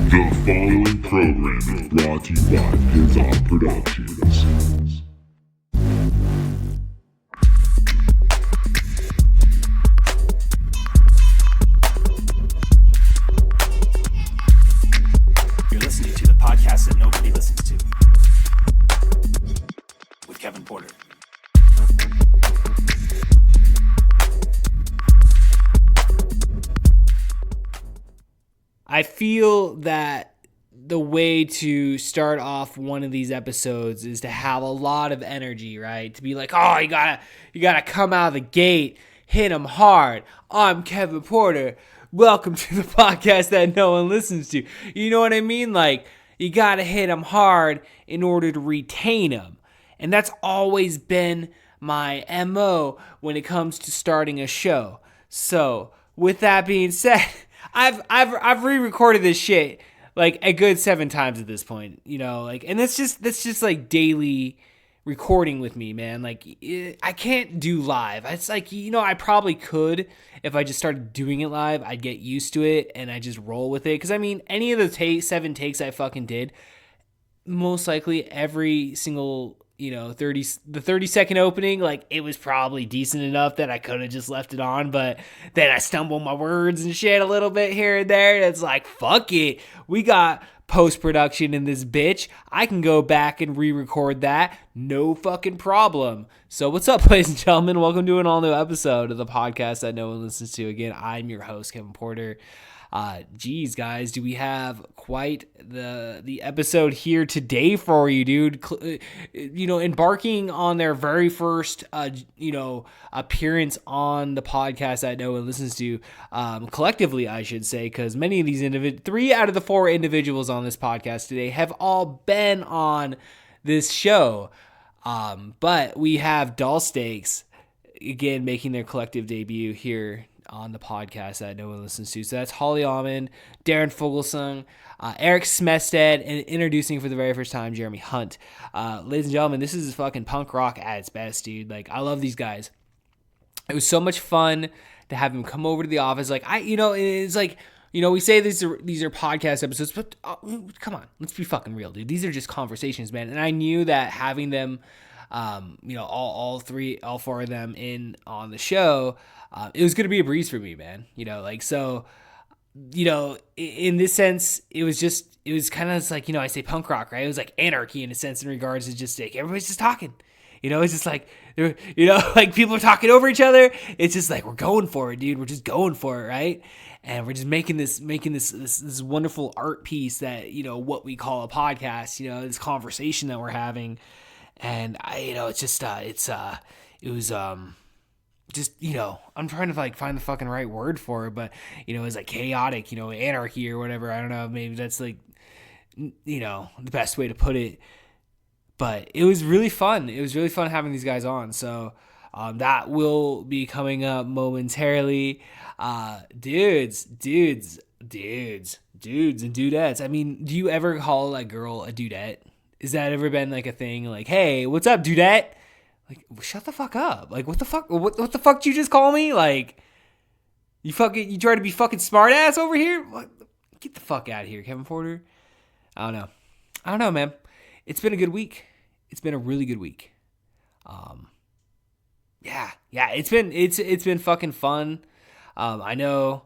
The following program is brought to you by Pizza Productions. You're listening to the podcast that nobody listens to with Kevin Porter. I feel that the way to start off one of these episodes is to have a lot of energy, right? To be like, oh, you gotta come out of the gate, hit them hard. I'm Kevin Porter. Welcome to the podcast that no one listens to. You know what I mean? Like, you gotta hit them hard in order to retain them. And that's always been my MO when it comes to starting a show. So, with that being said, I've re-recorded this shit like a good 7 times at this point, you know, like, and that's just like daily recording with me, man. Like, I can't do live. It's like, you know, I probably could if I just started doing it live. I'd get used to it and I just roll with it. Because I mean, any of the 7 takes I fucking did, most likely every single, you know, 30-second opening, like, it was probably decent enough that I could have just left it on, but then I stumble my words and shit a little bit here and there, and it's like, fuck it, we got post-production in this bitch. I can go back and re-record that, no fucking problem. So what's up, ladies and gentlemen? Welcome to an all-new episode of the podcast that no one listens to. Again, I'm your host, Kevin Porter. Geez, guys, do we have quite the episode here today for you, dude? You know, embarking on their very first, appearance on the podcast that no one listens to, collectively, I should say, because many of these 3 out of the 4 individuals on this podcast today have all been on this show. But we have Dull Steaks, again, making their collective debut here on the podcast that no one listens to. So that's Holly Almond, Darren Fogelsong, Eric Smestead, and introducing for the very first time, Jeremy Hunt. Ladies and gentlemen, this is fucking punk rock at its best, dude. Like, I love these guys. It was so much fun to have them come over to the office. Like, it's like, you know, we say these are podcast episodes, but come on, let's be fucking real, dude. These are just conversations, man. And I knew that having them, all 4 of them in on the show, it was going to be a breeze for me, man. You know, like, so, you know, in this sense, it was kind of like, you know, I say punk rock, right? It was like anarchy in a sense, in regards to just like, everybody's just talking, you know, it's just like, you know, like, people are talking over each other. It's just like, we're going for it, dude. We're just going for it. Right. And we're just making this wonderful art piece that, you know, what we call a podcast, you know, this conversation that we're having. And it's just, it was, just, you know, I'm trying to like find the fucking right word for it, but, you know, it's like chaotic, you know, anarchy or whatever. I don't know. Maybe that's like, you know, the best way to put it, but it was really fun. It was really fun having these guys on. So, that will be coming up momentarily. Dudes and dudettes. I mean, do you ever call a girl a dudette? Is that ever been like a thing? Like, hey, what's up, dudette? Like, shut the fuck up. Like, what the fuck? What the fuck did you just call me? Like, you try to be fucking smart ass over here? What? Get the fuck out of here, Kevin Porter. I don't know, man. It's been a good week. It's been a really good week. Yeah, it's been fucking fun. I know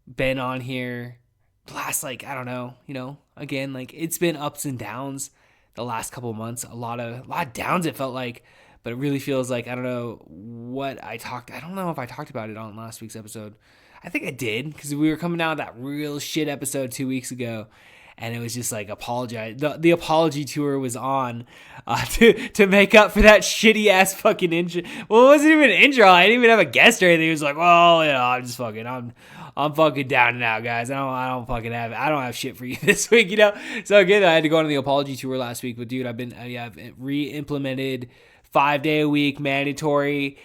been on here the last, like, I don't know, you know, again, like, it's been ups and downs the last couple of months. A lot of downs, it felt like. But it really feels like, I don't know I don't know if I talked about it on last week's episode. I think I did, because we were coming out of that real shit episode 2 weeks ago. And it was just like, apologize. The apology tour was on to make up for that shitty ass fucking intro. Well, it wasn't even an intro. I didn't even have a guest or anything. It was like, well, you know, I'm fucking down and out, guys. I don't have shit for you this week, you know. So again, I had to go on the apology tour last week. But dude, I've re-implemented 5-day-a-week mandatory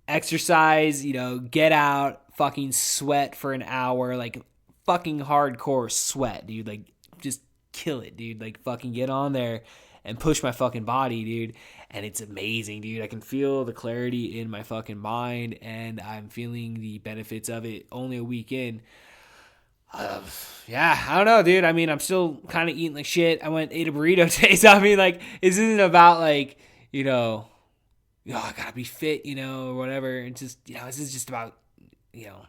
exercise, you know, get out, fucking sweat for an hour, like fucking hardcore sweat, dude, like just kill it, dude, like fucking get on there and push my fucking body, dude, and it's amazing, dude. I can feel the clarity in my fucking mind, and I'm feeling the benefits of it only a week in. Yeah, I don't know, dude. I mean, I'm still kind of eating like shit. I ate a burrito today, so I mean, like, this isn't about like, I gotta be fit, or whatever. It's just, this is just about, you know,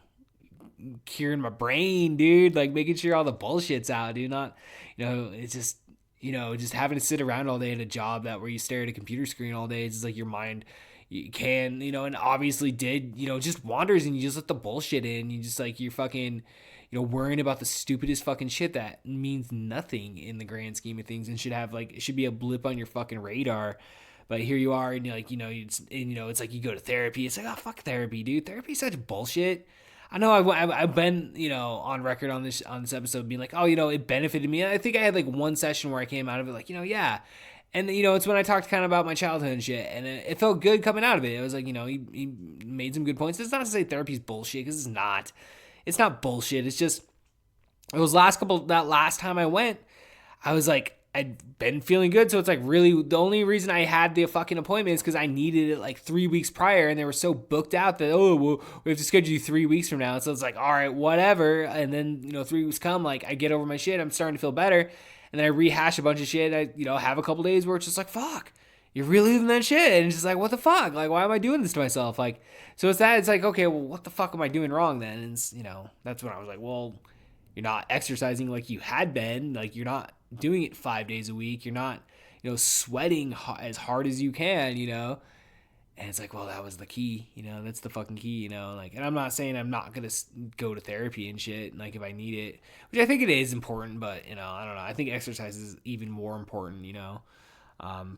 curing my brain, dude. Like making sure all the bullshit's out, dude. Not, it's just, just having to sit around all day at a job where you stare at a computer screen all day. It's just like your mind, you can, and obviously just wanders and you just let the bullshit in. You just like, you're fucking, worrying about the stupidest fucking shit that means nothing in the grand scheme of things and it should be a blip on your fucking radar. But here you are, and you're like, it's like you go to therapy. It's like, oh, fuck therapy, dude. Therapy's such bullshit. I know I've been, on record on this episode being like, oh, it benefited me. And I think I had like one session where I came out of it like, yeah. And, it's when I talked kind of about my childhood and shit. And it felt good coming out of it. It was like, he made some good points. It's not to say therapy's bullshit, because it's not. It's not bullshit. It's just, that last time I went, I was like, I'd been feeling good. So it's like really the only reason I had the fucking appointment is because I needed it like 3 weeks prior, and they were so booked out that, we have to schedule you 3 weeks from now. So it's like, all right, whatever. And then, 3 weeks come, like I get over my shit. I'm starting to feel better. And then I rehash a bunch of shit. I, have a couple days where it's just like, fuck, you're really living that shit. And it's just like, what the fuck? Like, why am I doing this to myself? Like, so it's like, okay, well, what the fuck am I doing wrong then? And it's, that's when I was like, well, you're not exercising like you had been. Like, you're not doing it 5 days a week. You're not, sweating as hard as you can, And it's like, well, that was the key, that's the fucking key, like, and I'm not saying I'm not going to go to therapy and shit, like, if I need it, which I think it is important, but, I don't know. I think exercise is even more important,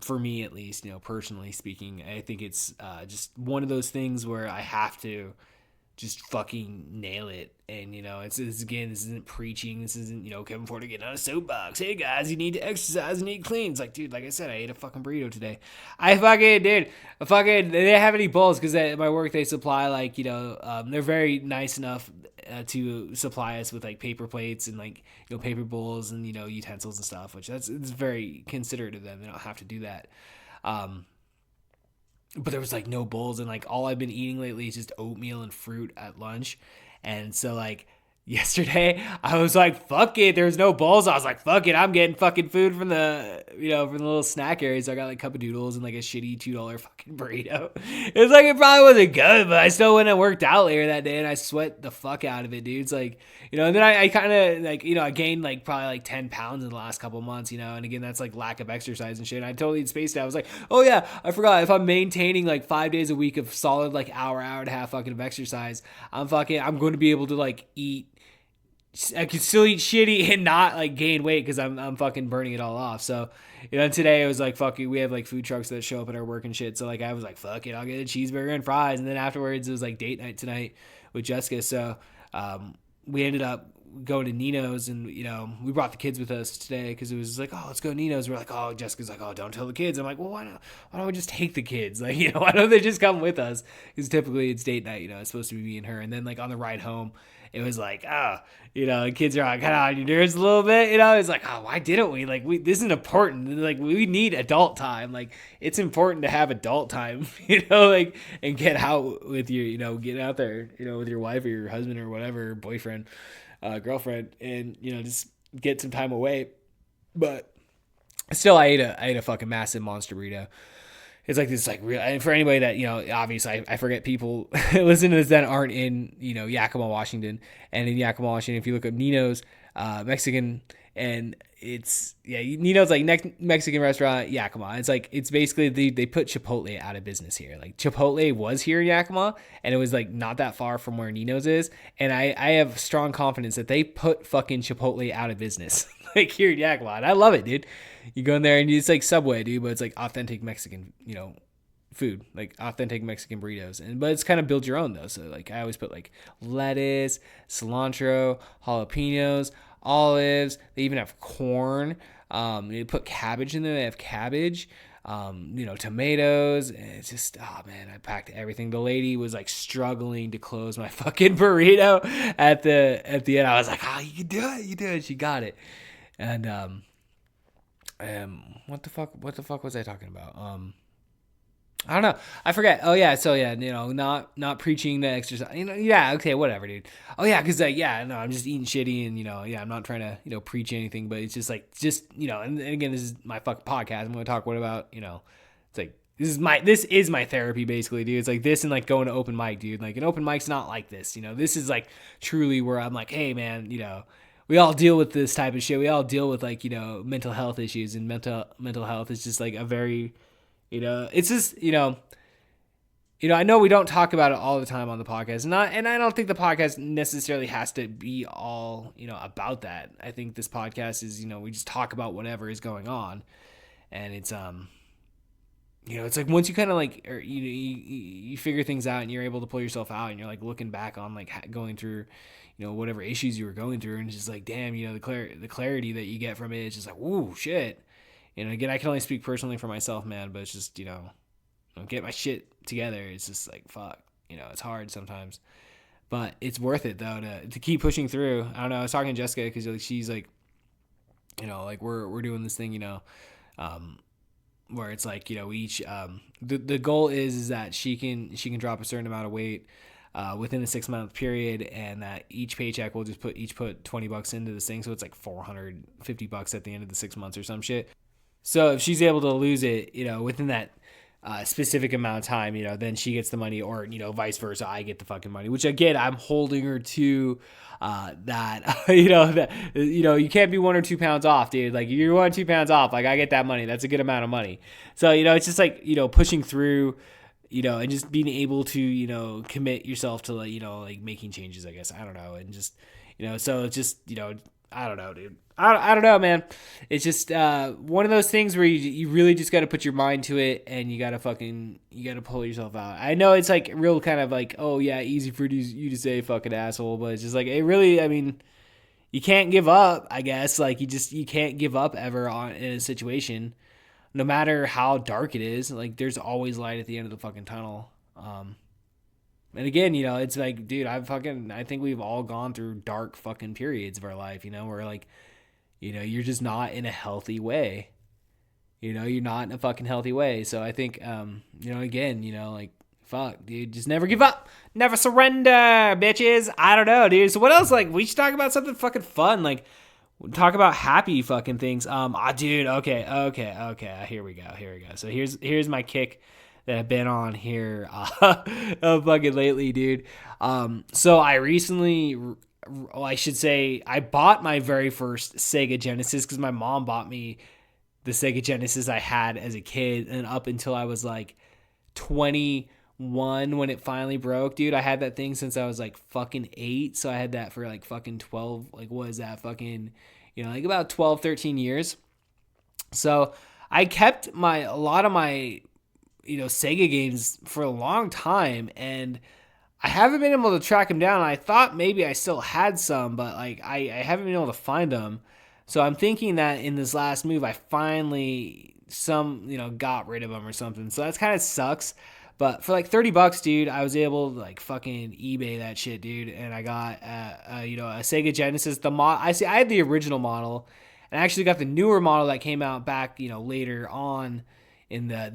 for me at least, personally speaking. I think it's just one of those things where I have to just fucking nail it. And, it's again, this isn't preaching. This isn't, Kevin Porter getting on a soapbox. Hey, guys, you need to exercise and eat clean. It's like, dude, like I said, I ate a fucking burrito today. They didn't have any bowls because at my work, they supply, like, they're very nice enough to supply us with, like, paper plates and, like, paper bowls and, utensils and stuff, which it's very considerate of them. They don't have to do that. But there was like no bowls, and like all I've been eating lately is just oatmeal and fruit at lunch. And so like yesterday I was like, fuck it, there's no bowls. I was like, fuck it, I'm getting fucking food from the, from the little snack area. So I got like cup of noodles and like a shitty $2 fucking burrito. It was like, it probably wasn't good, but I still went and worked out later that day and I sweat the fuck out of it, dude. It's like, and then I kind of like, I gained like probably like 10 pounds in the last couple months, and again, that's like lack of exercise and shit. And I totally spaced out. I was like, oh yeah, I forgot, if I'm maintaining like 5 days a week of solid like hour and a half fucking of exercise, I'm going to be able to like I can still eat shitty and not like gain weight because I'm fucking burning it all off. So, today it was like, fuck it, we have like food trucks that show up at our work and shit. So like I was like, fuck it, I'll get a cheeseburger and fries. And then afterwards it was like date night tonight with Jessica. So we ended up going to Nino's, and we brought the kids with us today because it was like, oh, let's go to Nino's. We're like, oh, Jessica's like, oh, don't tell the kids. I'm like, well, why don't we just take the kids? Like, why don't they just come with us? Because typically it's date night, it's supposed to be me and her. And then like on the ride home, it was like, the kids are like, kind of on your nerves a little bit, It's like, oh, why didn't we? Like, this isn't important. Like, we need adult time. Like, it's important to have adult time, like, and get out with your, get out there, with your wife or your husband or whatever, boyfriend, girlfriend, and, just get some time away. But still, I ate a fucking massive monster burrito. It's like this, like, real, and for anybody that, obviously I forget people listen to this that aren't in, Yakima, Washington. And in Yakima, Washington, if you look up Nino's, Mexican, and it's, Nino's like Mexican restaurant, Yakima. It's like, it's basically, they put Chipotle out of business here. Like, Chipotle was here in Yakima, and it was like not that far from where Nino's is. And I have strong confidence that they put fucking Chipotle out of business, like here in Yakima. And I love it, dude. You go in there and it's like Subway, dude, but it's like authentic Mexican, food, like authentic Mexican burritos. But it's kind of build your own though. So like I always put like lettuce, cilantro, jalapenos, olives. They even have corn. They put cabbage in there. They have cabbage. Tomatoes. And it's just, oh man, I packed everything. The lady was like struggling to close my fucking burrito at the end. I was like, oh, you can do it. She got it. And what the fuck was I talking about? I don't know. I forget. Oh yeah. So yeah, not preaching the exercise. Yeah. Okay. Whatever, dude. Oh yeah, because no, I'm just eating shitty, and I'm not trying to preach anything, but it's just and again, this is my fucking podcast. I'm going to talk about it's like this is my therapy basically, dude. It's like this and like going to open mic, dude. Like an open mic's not like this. This is like truly where I'm like, hey man, we all deal with this type of shit. We all deal with like mental health issues, and mental health is just like a very it's just, I know we don't talk about it all the time on the podcast, and I don't think the podcast necessarily has to be all, about that. I think this podcast is, we just talk about whatever is going on, and it's, it's like once you kind of like, or, you figure things out and you're able to pull yourself out, and you're like looking back on like going through, whatever issues you were going through, and it's just like, damn, the clarity that you get from it, it's just like, whoa, shit. Again, I can only speak personally for myself, man, but it's just, get my shit together. It's just like, fuck, it's hard sometimes, but it's worth it though, to keep pushing through. I don't know. I was talking to Jessica because like, she's like, like we're doing this thing, where it's like, we each, the goal is that she can drop a certain amount of weight, within a 6-month period, and that each paycheck will just put $20 into this thing. So it's like $450 at the end of the 6 months or some shit. So if she's able to lose it, within that specific amount of time, then she gets the money, or, vice versa, I get the fucking money, which again, I'm holding her to that, you can't be 1 or 2 pounds off, dude. Like you're 1 or 2 pounds off, like I get that money. That's a good amount of money. So, it's just like, pushing through, and just being able to, commit yourself to like making changes, I guess. I don't know. And just, so it's just, I don't know, dude. I don't know, man. It's just one of those things where you really just got to put your mind to it, and you got to pull yourself out. I know it's like real kind of like, oh yeah, easy for you to say, fucking asshole, but it's just like, it really, I mean, you can't give up, I guess. Like you can't give up ever in a situation, no matter how dark it is. Like there's always light at the end of the fucking tunnel. And again, it's like, dude, I think we've all gone through dark fucking periods of our life, where like, you're just not in a healthy way. You're not in a fucking healthy way. So I think, again, like, fuck, dude, just never give up. Never surrender, bitches. I don't know, dude. So what else? Like, we should talk about something fucking fun. Like, talk about happy fucking things. Dude, okay. Here we go. So here's my kick that I've been on here fucking lately, dude. So I recently, I should say, I bought my very first Sega Genesis because my mom bought me the Sega Genesis I had as a kid, and up until I was like 21 when it finally broke, dude. I had that thing since I was like fucking 8, so I had that for like fucking 12, like what is that, fucking, like about 12, 13 years. So I kept a lot of my Sega games for a long time, and I haven't been able to track them down. I thought maybe I still had some, but like I haven't been able to find them. So I'm thinking that in this last move, I finally got rid of them or something. So that's kind of sucks. But for like $30, dude, I was able to like fucking eBay that shit, dude. And I got a Sega Genesis. I had the original model, and I actually got the newer model that came out back later on in the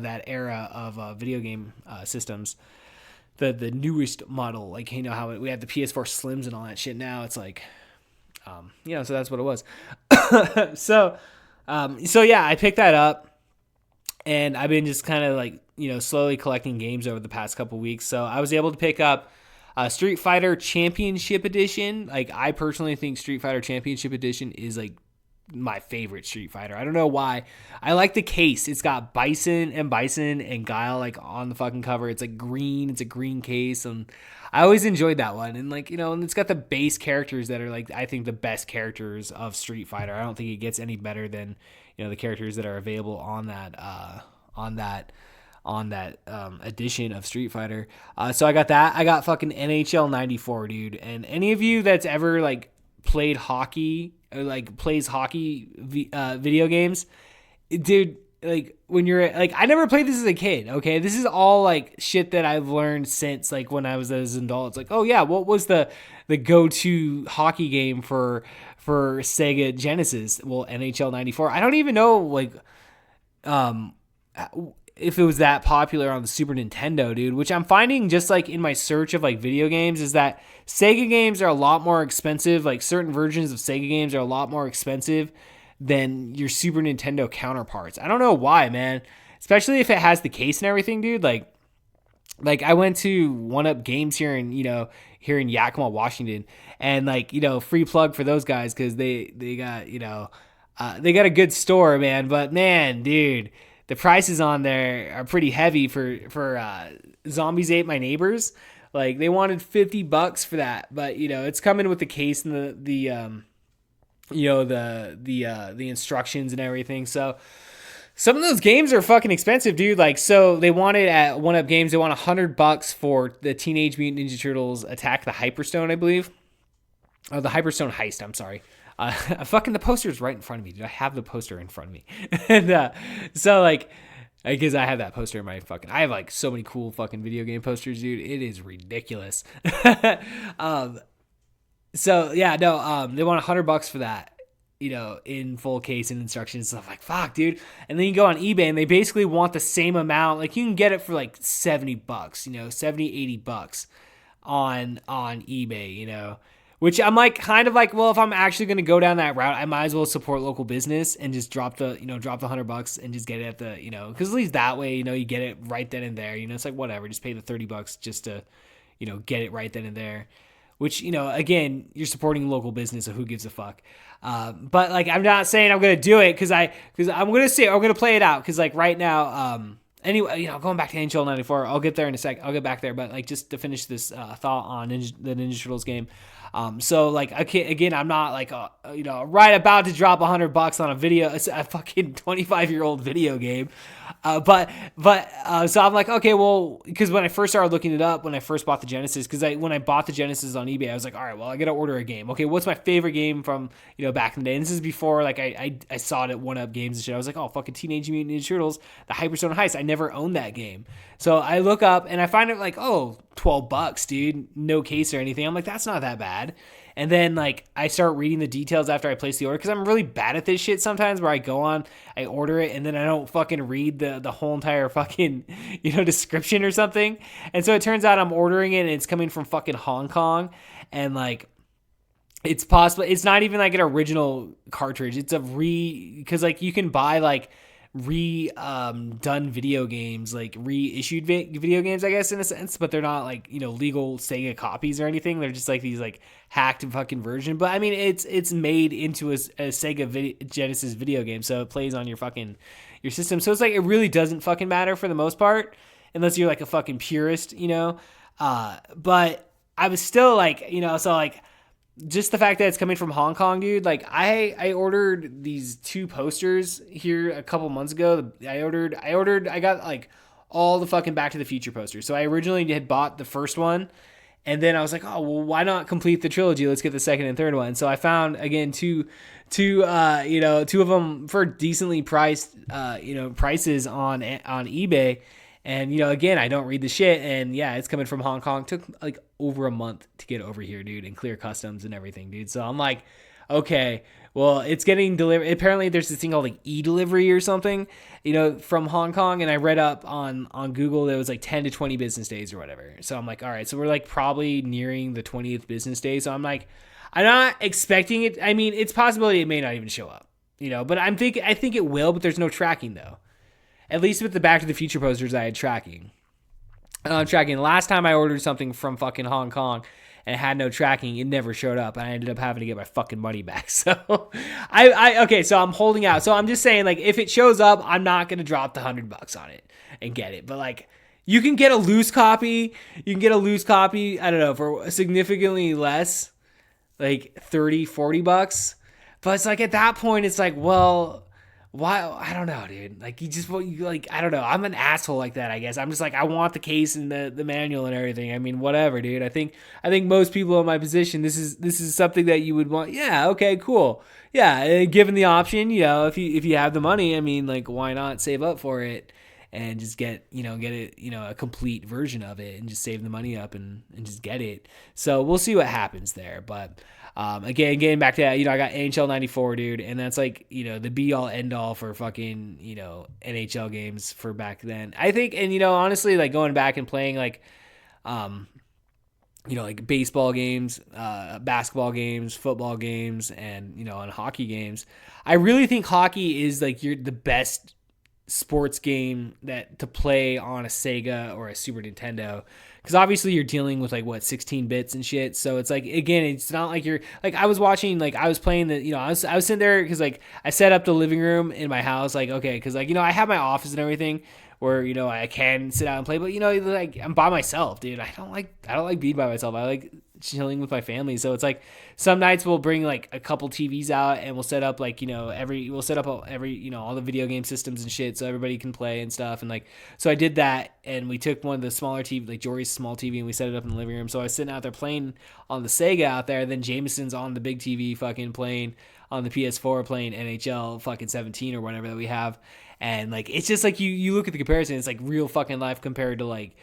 that era of video game systems. The newest model, like how we have the PS4 Slims and all that shit. Now it's like, so that's what it was. so yeah, I picked that up, and I've been just kind of like slowly collecting games over the past couple weeks. So I was able to pick up Street Fighter Championship Edition. Like I personally think Street Fighter Championship Edition is like my favorite Street Fighter. I don't know why. I like the case. It's got Bison and Guile like on the fucking cover. It's like green. It's a green case, and I always enjoyed that one. And like and it's got the base characters that are like I think the best characters of Street Fighter. I don't think it gets any better than the characters that are available on that edition of Street Fighter. So I got that. I got fucking NHL 94, dude. And any of you that's ever like played hockey or like plays hockey video games, dude, like when you're like, I never played this as a kid. Okay, this is all like shit that I've learned since like when I was as an adult. It's like, oh yeah, what was the go-to hockey game for Sega Genesis? Well, NHL 94. I don't even know like if it was that popular on the Super Nintendo, dude, which I'm finding just like in my search of like video games is that Sega games are a lot more expensive. Like certain versions of Sega games are a lot more expensive than your Super Nintendo counterparts. I don't know why, man. Especially if it has the case and everything, dude. Like I went to One Up Games here in Yakima, Washington, and like, free plug for those guys because they got, they got a good store, man. But man, dude, the prices on there are pretty heavy for Zombies Ate My Neighbors. Like they wanted $50 for that, but it's coming with the case and the instructions and everything. So some of those games are fucking expensive, dude. Like, so they wanted at One Up Games, they want $100 for the Teenage Mutant Ninja Turtles Attack the Hyperstone, I believe. Oh, the Hyperstone Heist. I'm sorry. Fucking the poster's right in front of me, dude. I have the poster in front of me, and so like, because I have that poster in my fucking. I have like so many cool fucking video game posters, dude. It is ridiculous. So yeah, no. They want $100 for that. In full case and instructions and stuff. Like, fuck, dude. And then you go on eBay and they basically want the same amount. Like, you can get it for like $70, $70-$80 on eBay, which I'm like, kind of like, well, if I'm actually going to go down that route, I might as well support local business and just drop the $100 and just get it at the, because at least that way, you get it right then and there. It's like, whatever, just pay the $30 just to, get it right then and there. Which, again, you're supporting local business, so who gives a fuck? But like, I'm not saying I'm gonna do it because I'm gonna play it out because like right now, anyway, going back to NHL 94, I'll get there in a sec. I'll get back there, but like just to finish this thought on the Ninja Turtles game. So like, again, I'm not like, right about to drop $100 on a fucking 25-year-old video game. So I'm like, okay, well, because when I first started looking it up, when I first bought the Genesis, when I bought the Genesis on eBay, I was like, all right, well, I got to order a game. Okay, what's my favorite game from, back in the day? And this is before, like, I saw it at One Up Games and shit. I was like, oh, fucking Teenage Mutant Ninja Turtles, the Hyperstone Heist. I never owned that game. So I look up and I find it like, oh, $12, dude. No case or anything. I'm like, that's not that bad. And then like I start reading the details after I place the order because I'm really bad at this shit sometimes where I go on, I order it, and then I don't fucking read the whole entire fucking, description or something. And so it turns out I'm ordering it and it's coming from fucking Hong Kong. And like, it's possible, it's not even like an original cartridge. It's because like you can buy like done video games, like reissued video games, I guess, in a sense, but they're not like, legal Sega copies or anything. They're just like these like hacked fucking version. But I mean, it's made into a Sega Genesis video game, so it plays on your system. So it's like, it really doesn't fucking matter for the most part, unless you're like a fucking purist, but I was still like, so like, just the fact that it's coming from Hong Kong, dude, like I ordered these 2 posters here a couple months ago. I got like all the fucking Back to the Future posters. So I originally had bought the first one, and then I was like, oh, well, why not complete the trilogy? Let's get the second and third one. So I found, again, two of them for decently priced, prices on eBay. And, again, I don't read the shit. And, yeah, it's coming from Hong Kong. It took, like, over a month to get over here, dude, and clear customs and everything, dude. So I'm like, okay, well, it's getting delivered. Apparently, there's this thing called, like, e-delivery or something, from Hong Kong. And I read up on Google that it was, like, 10 to 20 business days or whatever. So I'm like, all right. So we're, like, probably nearing the 20th business day. So I'm like, I'm not expecting it. I mean, it's possibility it may not even show up, But I think it will, but there's no tracking, though. At least with the Back to the Future posters, I had tracking. Last time I ordered something from fucking Hong Kong and it had no tracking, it never showed up, and I ended up having to get my fucking money back. So okay, so I'm holding out. So I'm just saying, like, if it shows up, I'm not gonna drop the $100 on it and get it. But like, you can get a loose copy. I don't know, for significantly less, like $30-$40. But it's like, at that point, it's like, well, why? I don't know, dude. Like, I don't know. I'm an asshole like that, I guess. I'm just like, I want the case and the manual and everything. I mean, whatever, dude. I think most people in my position, this is something that you would want. Yeah, okay, cool. Yeah, given the option, if you have the money, I mean, like, why not save up for it and just get it, a complete version of it and just save the money up and just get it. So we'll see what happens there. But again, getting back to that, I got NHL 94, dude. And that's like, the be all end all for fucking, NHL games for back then, I think. And, honestly, like going back and playing like, like baseball games, basketball games, football games, and, and hockey games. I really think hockey is like the best sports game that to play on a Sega or a Super Nintendo, because obviously you're dealing with like 16 bits and shit. So it's like, again, it's not like you're like, I was playing the, I was sitting there because like I set up the living room in my house, like, okay, because like, I have my office and everything where, I can sit down and play, but like I'm by myself, dude. I don't like being by myself. I like chilling with my family. So it's like some nights we'll bring like a couple TVs out and we'll set up like, we'll set up every, all the video game systems and shit so everybody can play and stuff. And like, so I did that, and we took one of the smaller TV, like Jory's small TV, and we set it up in the living room. So I was sitting out there playing on the Sega out there. Then Jameson's on the big TV fucking playing on the PS4, playing NHL fucking 17 or whatever that we have. And like, it's just like you look at the comparison, it's like real fucking life compared to like,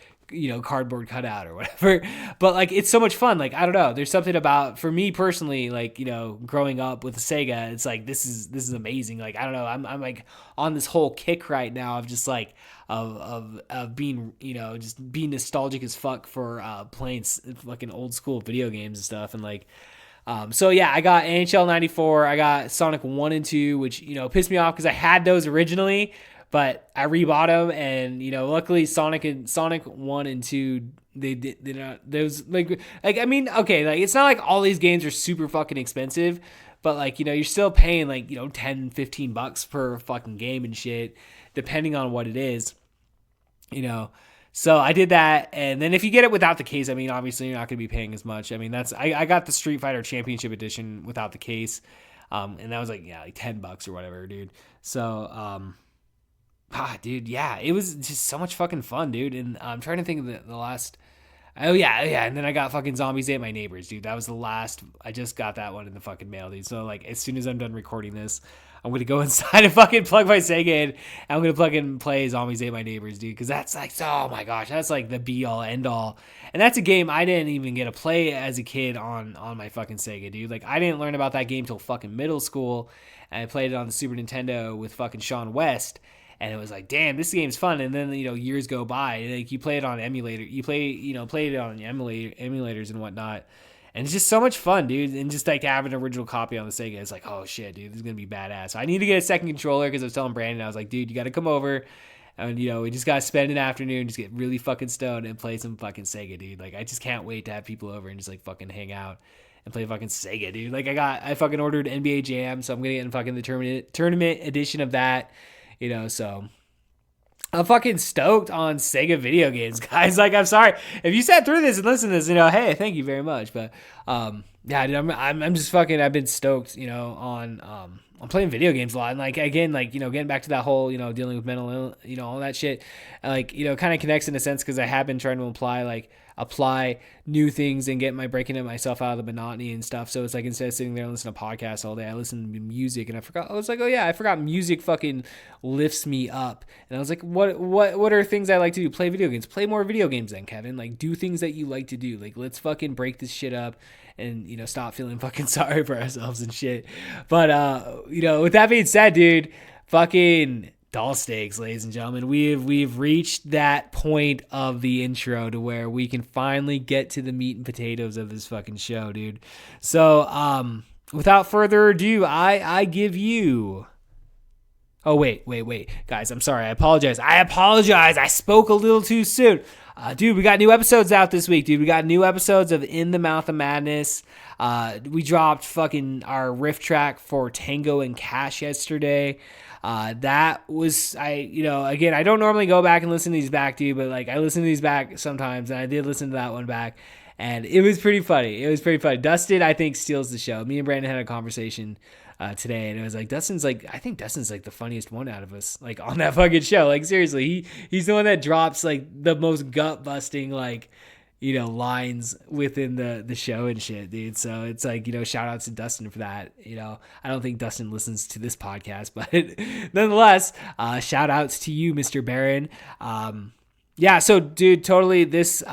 cardboard cutout or whatever. But like, it's so much fun. Like, I don't know, there's something about, for me personally, like, growing up with a Sega, it's like, this is amazing. Like, I don't know, I'm like on this whole kick right now of just like of being, just being nostalgic as fuck for playing fucking old school video games and stuff. And like, so yeah, I got NHL 94. I got Sonic 1 and 2, which, pissed me off because I had those originally, but I rebought them, and, luckily Sonic 1 and 2, they not, those like, I mean, okay, like, it's not like all these games are super fucking expensive, but like, you're still paying like, $10-15 per fucking game and shit, depending on what it is, So I did that, and then if you get it without the case, I mean, obviously you're not going to be paying as much. I mean, I got the Street Fighter Championship Edition without the case, and that was like $10 or whatever, dude. So, dude, yeah, it was just so much fucking fun, dude. And I'm trying to think of the last. Oh yeah, and then I got fucking Zombies Ate My Neighbors, dude. That was the last. I just got that one in the fucking mail, dude. So like, as soon as I'm done recording this, I'm going to go inside and fucking plug my Sega in, and I'm going to plug and play Zombies Ate My Neighbors, dude, because that's like, oh my gosh, that's like the be-all, end-all. And that's a game I didn't even get to play as a kid on my fucking Sega, dude. Like, I didn't learn about that game till fucking middle school, and I played it on the Super Nintendo with fucking Sean West, and it was like, damn, this game's fun. And then, years go by, and like, you play it on emulator, played it on emulators and whatnot. And it's just so much fun, dude. And just like have an original copy on the Sega, it's like, oh shit, dude, this is gonna be badass. So I need to get a second controller, because I was telling Brandon, I was like, dude, you gotta come over, and we just gotta spend an afternoon, just get really fucking stoned and play some fucking Sega, dude. Like, I just can't wait to have people over and just like fucking hang out and play fucking Sega, dude. Like, I fucking ordered NBA Jam, so I'm gonna get in fucking the tournament edition of that, so I'm fucking stoked on Sega video games, guys. Like, I'm sorry if you sat through this and listened to this, hey, thank you very much. But yeah, dude, I'm just fucking, I've been stoked, on playing video games a lot. And like, again, like, getting back to that whole, dealing with mental, all that shit, like, kind of connects in a sense, because I have been trying to apply new things and breaking myself out of the monotony and stuff. So it's like, instead of sitting there and listening to podcasts all day, I listen to music. And I was like, oh yeah, I forgot music fucking lifts me up. And I was like, what are things I like to do? Play video games. Play more video games then, Kevin. Like, do things that you like to do. Like, let's fucking break this shit up and, stop feeling fucking sorry for ourselves and shit. But, with that being said, dude, fucking doll steaks, ladies and gentlemen. We've reached that point of the intro to where we can finally get to the meat and potatoes of this fucking show, dude. So, without further ado, I give you... Oh, wait. Guys, I'm sorry. I apologize. I spoke a little too soon. Dude, we got new episodes out this week, dude. We got new episodes of In the Mouth of Madness. We dropped fucking our riff track for Tango and Cash yesterday. That was, again, I don't normally go back and listen to these back, dude, but like, I listen to these back sometimes, and I did listen to that one back, and it was pretty funny. Dustin, I think, steals the show. Me and Brandon had a conversation today, and it was like, I think Dustin's like the funniest one out of us, like, on that fucking show. Like, seriously, he's the one that drops like the most gut busting, like, lines within the show and shit, dude. So it's like, shout out to Dustin for that. I don't think Dustin listens to this podcast, but nonetheless, shout outs to you, Mr. Barron. Yeah, so dude, totally this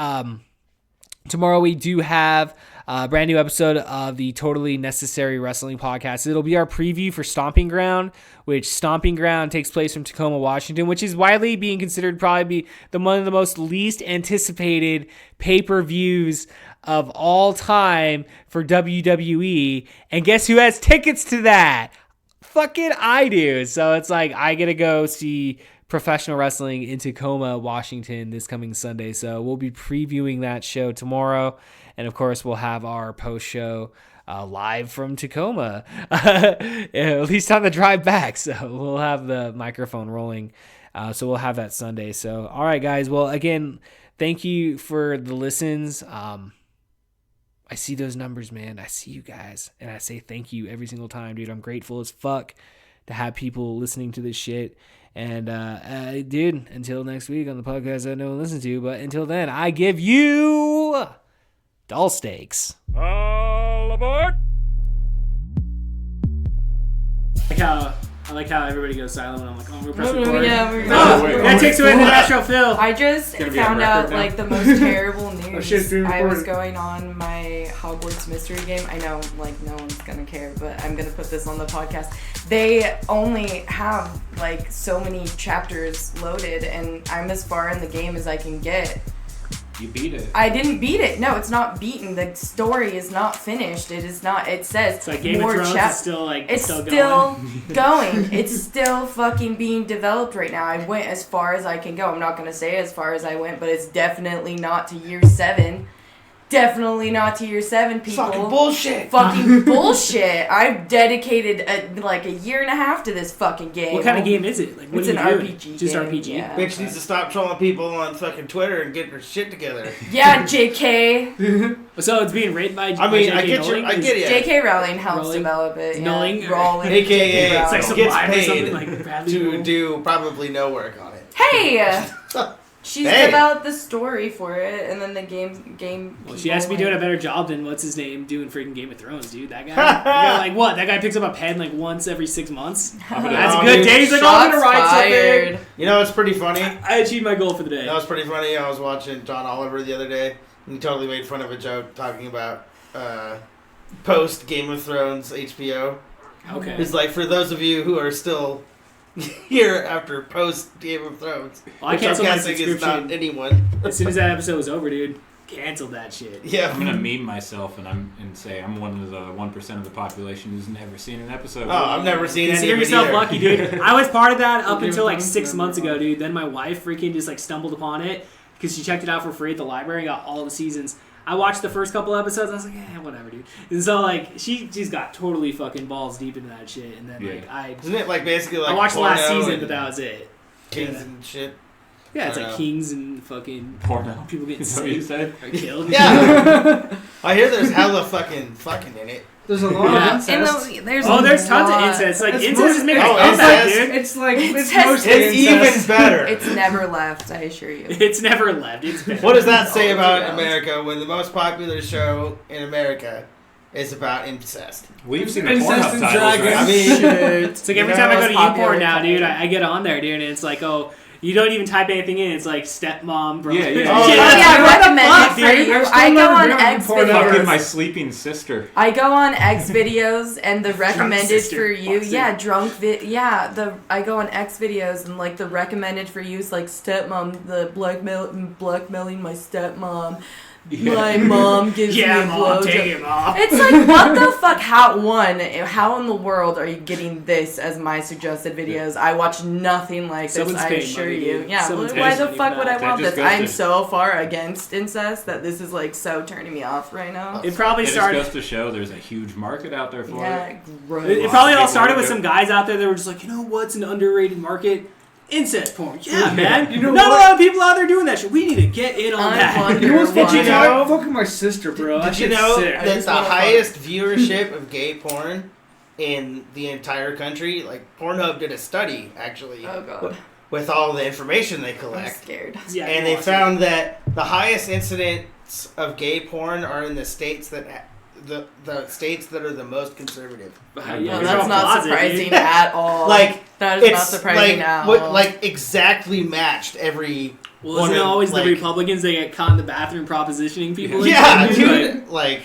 tomorrow we do have a brand new episode of the Totally Necessary Wrestling Podcast. It'll be our preview for Stomping Ground, which Stomping Ground takes place from Tacoma, Washington, which is widely being considered probably be one of the most least anticipated pay-per-views of all time for WWE. And guess who has tickets to that? Fucking I do. So it's like I get to go see professional wrestling in Tacoma, Washington this coming Sunday. So we'll be previewing that show tomorrow. And of course, we'll have our post show live from Tacoma, at least on the drive back. So we'll have the microphone rolling. So we'll have that Sunday. So, all right, guys. Well, again, thank you for the listens. I see those numbers, man. I see you guys. And I say thank you every single time, dude. I'm grateful as fuck to have people listening to this shit. And, dude, until next week on the podcast that no one listens to, but until then, I give you doll steaks. All aboard! I like how everybody goes silent when I'm like, oh, we're pressing record. Yeah, we're That takes away the natural feel. I just gonna be on found record out now. like the most terrible news. shit's being I was recorded. going on my Hogwarts mystery game. I know like no one's gonna care, but I'm gonna put this on the podcast. They only have like so many chapters loaded, and I'm as far in the game as I can get. You beat it. I didn't beat it. No, it's not beaten. The story is not finished. It is not. It says It's like Game more of Thrones chap- is still like It's still still going. going. It's still fucking being developed right now. I went as far as I can go. I'm not going to say as far as I went, but it's definitely not to year 7. Definitely not to year 7, people. Fucking bullshit. Fucking bullshit. I've dedicated like a year and a half to this fucking game. What kind of game is it? Like, what It's are an you doing? RPG Just game, RPG. yeah. Bitch needs to stop trolling people on fucking Twitter and get her shit together. Yeah, JK. So it's being written by. I mean, by I J.K. get Rowling? I get it. JK Rowling helps Rowling? develop it. Yeah. Rowling? Rowling. AKA JK It's like some Rowling. gets rhyme or something paid like Bradley to Rule. do probably no work on it. Hey! She's Hey. developed the story for it, and then the game. Well, she has to be doing a better job than what's his name doing freaking Game of Thrones, dude. That guy, that guy like what? That guy picks up a pen like once every 6 months. That's a good dude. day. He's like, oh, I'm gonna write something. You know, it's pretty funny. I achieved my goal for the day. That was pretty funny. I was watching John Oliver the other day, and he totally made fun of a joke talking about post Game of Thrones HBO. Okay. It's like, for those of you who are still here after post Game of Thrones, Well, I which I'm canceled my guessing is not subscription anyone. as soon as that episode was over, dude. Canceled that shit. Yeah. I'm gonna meme myself and say I'm one of the 1% of the population who's never seen an episode. Oh, I've never seen any Consider of it yourself either. lucky, dude. I was part of that up Game until of like Thrones, 6 months remember? ago, dude. Then my wife freaking just like stumbled upon it because she checked it out for free at the library and got all the seasons. I watched the first couple episodes. I was like, whatever, dude. And so like she's got totally fucking balls deep into that shit. And then like Isn't it like basically like I watched the last porno season, and but that was it. Kings Yeah. and shit? Yeah, it's I like know. kings and fucking Porno. people getting Is that what you saved said? or killed. Yeah. I hear there's hella fucking in it. There's a lot Yeah. of And incest. there's Oh, there's tons of lot- incest. Like It's incest is making a Oh, comeback, incest? dude. It's like it's Incest. mostly It's incest. even better. It's never left, I assure you. It's never left. It's been. What does that say All about around. America when the most popular show in America is about incest? We've seen the Incest Pornhub and titles, dragons. right? I mean, Shit. It's like every You time I know, go to it's popular YouPorn now, dude, couple. I get on there, dude, and it's like, oh, you don't even type anything in. It's like stepmom, bro. Yeah, yeah. Oh, Shit, yeah. that's Yeah, like, what the recommended fuck, for dude? you. I've still I go never on been on X Pornhub. Fucking videos. my sleeping sister. I go on X videos and the recommended sister. for you. Fuck Yeah, I go on X videos and like the recommended for you is like stepmom, the blackmailing my stepmom. My mom gives Yeah, me a mom, take blowjob. him off. It's like, what the fuck? How in the world are you getting this as my suggested videos? I watch nothing like this, Someone's I paying assure money, you. dude. Yeah, Someone's why paying the money fuck for would I that. want That just this? goes I'm to- so far against incest that this is like so turning me off right now. It probably It just started. goes to show there's a huge market out there for Yeah, it. gross. It probably all People started do with it. some guys out there that were just like, you know what's an underrated market? Incest porn. Yeah, man. You know Not what? a lot of people out there doing that shit. We need to get in on I that. wonder You know what's why. fucking know- fucking my sister, bro. That Did you shit's know sick. that just the wanna fuck. highest viewership of gay porn in the entire country, like Pornhub did a study actually Oh god, with all the information they I'm collect, scared. Yeah, and you they watch found that the highest incident rates of gay porn are in the states that the states that are the most conservative. Well, that's not surprising at all. Like that is not it's surprising like at what, all. like exactly matched every. Well, one isn't it of, always like- the Republicans that get caught in the bathroom propositioning people? Yeah, Like, dude. Like,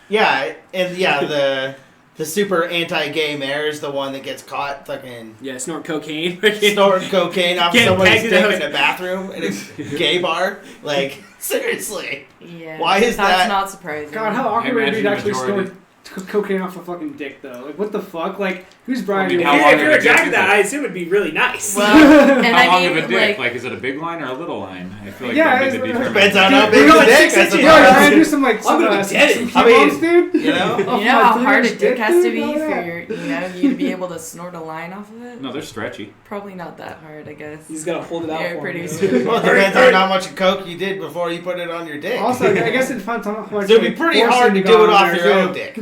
yeah, and yeah, the super anti-gay mayor is the one that gets caught fucking yeah, snort cocaine. snorting cocaine off Getting somebody's pegged dick in in the- a bathroom in a gay bar. Like, seriously. Yeah. Why is that's that- not surprising. God, how awkward would it be to imagine actually majority- snort cocaine off a fucking dick, though? Like, what the fuck? Like, who's Brian? I mean, Doing how that? long If you're did it get attracted to to that, that? I assume it'd be really nice. Well, and How I long mean, of a dick? like, Like, is it a big line or a little line? I feel like Yeah, that'd be the it's- determinant. Depends on how Dude, big we got the like dick 6 is. inches. Yo, trying to do some like I'm gonna be some dead. key I mean, bumps, dude. You know? Off you know my how hard a 3-inch dick has to dude, be all for that. your, you to be able to snort a line off of it? No, they're stretchy. Probably not that hard, I guess. He's gotta hold it out Yeah, for pretty me. soon. Well, it depends on how much coke you did before you put it on your dick. Also, I guess it depends on how much. so it'd be like, pretty force hard to you do got it on off there, your too. own dick.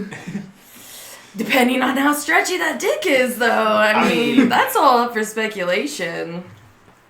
Depending on how stretchy that dick is, though. I mean, that's all up for speculation.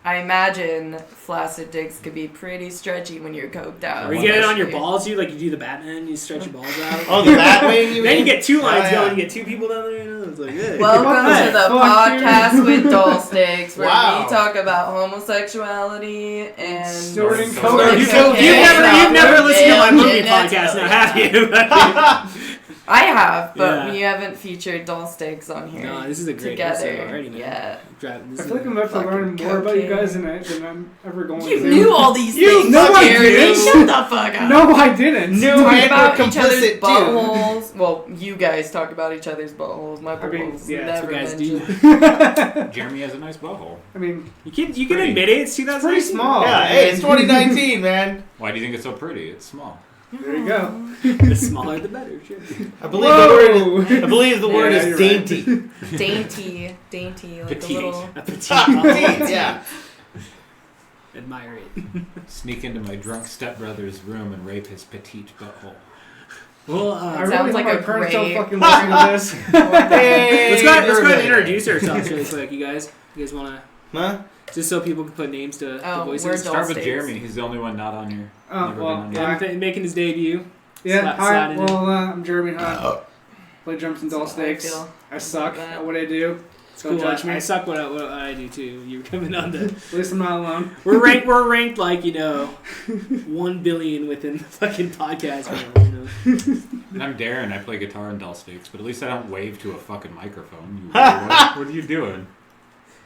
I imagine flaccid dicks could be pretty stretchy when you're coked out. Or you get it on your balls, dude, like you do the Batman, you stretch your balls out. Oh, the Batwing, you Then you mean? get 2 lines Oh, yeah. going, you get 2 people down there, you know, it's like, hey. Welcome to the Fuck you. podcast with Dull Sticks, where Wow. we talk about homosexuality and Snorting So- coke. You've Okay, never so listened to my movie yeah, podcast now, have you? I have, but Yeah. we haven't featured Dull Sticks on here. No, this is a great together. episode already, man. Yeah. I feel like I'm about to learn Fucking more about you guys cocaine. than I'm ever going You to. knew all these You things. know I Gary. didn't. Shut the fuck up. No, I didn't. Knew Talk I- about You're each other's complicit, too. buttholes. Well, you guys talk about each other's buttholes. My I mean, buttholes yeah, never that's what guys do. mentioned. Jeremy has a nice butthole. I mean, You can Pretty. admit it, it's 2019. pretty small. Yeah, hey, it's 2019, man. Why do you think it's so pretty? It's small. There you go. The smaller the better, sure. I believe the word. Whoa. I believe the word Yeah, is you're dainty. Dainty, like Petite. a little. A petite. Petite, yeah. Admire it. Sneak into my drunk stepbrother's room and rape his petite butthole. Well, I Sounds really hope like my a parents don't great- fucking listen to this. Hey, let's go ahead you're and good. introduce ourselves really quick, you guys. You guys want to, Huh? just so people can put names to the Oh, voices. we're Start with Sticks. Jeremy. He's the only one not on here. Oh, Never well, been on Yeah, here. making his debut. Yeah, Slide hi. in. Well, I'm Jeremy Hunt. Play drums and Dull That's how I Sticks. feel I suck about that. at what I do. It's Don't cool. judge me. I suck what I do too. You're coming on the. At least I'm not alone. We're ranked like 1 billion within the fucking podcast. And I'm Darren. I play guitar and dull sticks, but at least I don't wave to a fucking microphone. You weirdo. What are you doing?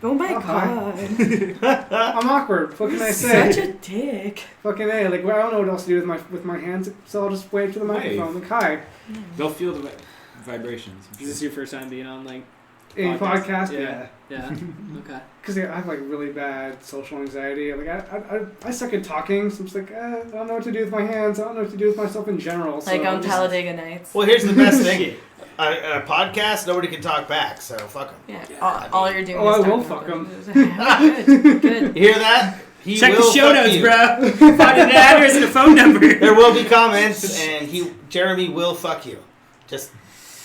Oh my Oh, god. I'm awkward. What can I say? Such a dick. Fucking A. Like, well, I don't know what else to do with my hands, so I'll just wave to the Wave. microphone. Like, hi. They'll feel the vibrations. Is this your first time being on like? A podcast? Yeah. Yeah. Yeah. Okay. Because I have like really bad social anxiety. Like I suck at talking, so I'm just like I don't know what to do with my hands. I don't know what to do with myself in general. So Like on I'm just- Talladega Nights. Well, here's the best thing. A podcast, nobody can talk back, so fuck them. Yeah, all you're doing Oh, is I will talking fuck about it. Good, good. You hear that? He Check the will show fuck notes, you. bro. Find an address and a phone number. There will be comments, and Jeremy will fuck you. Just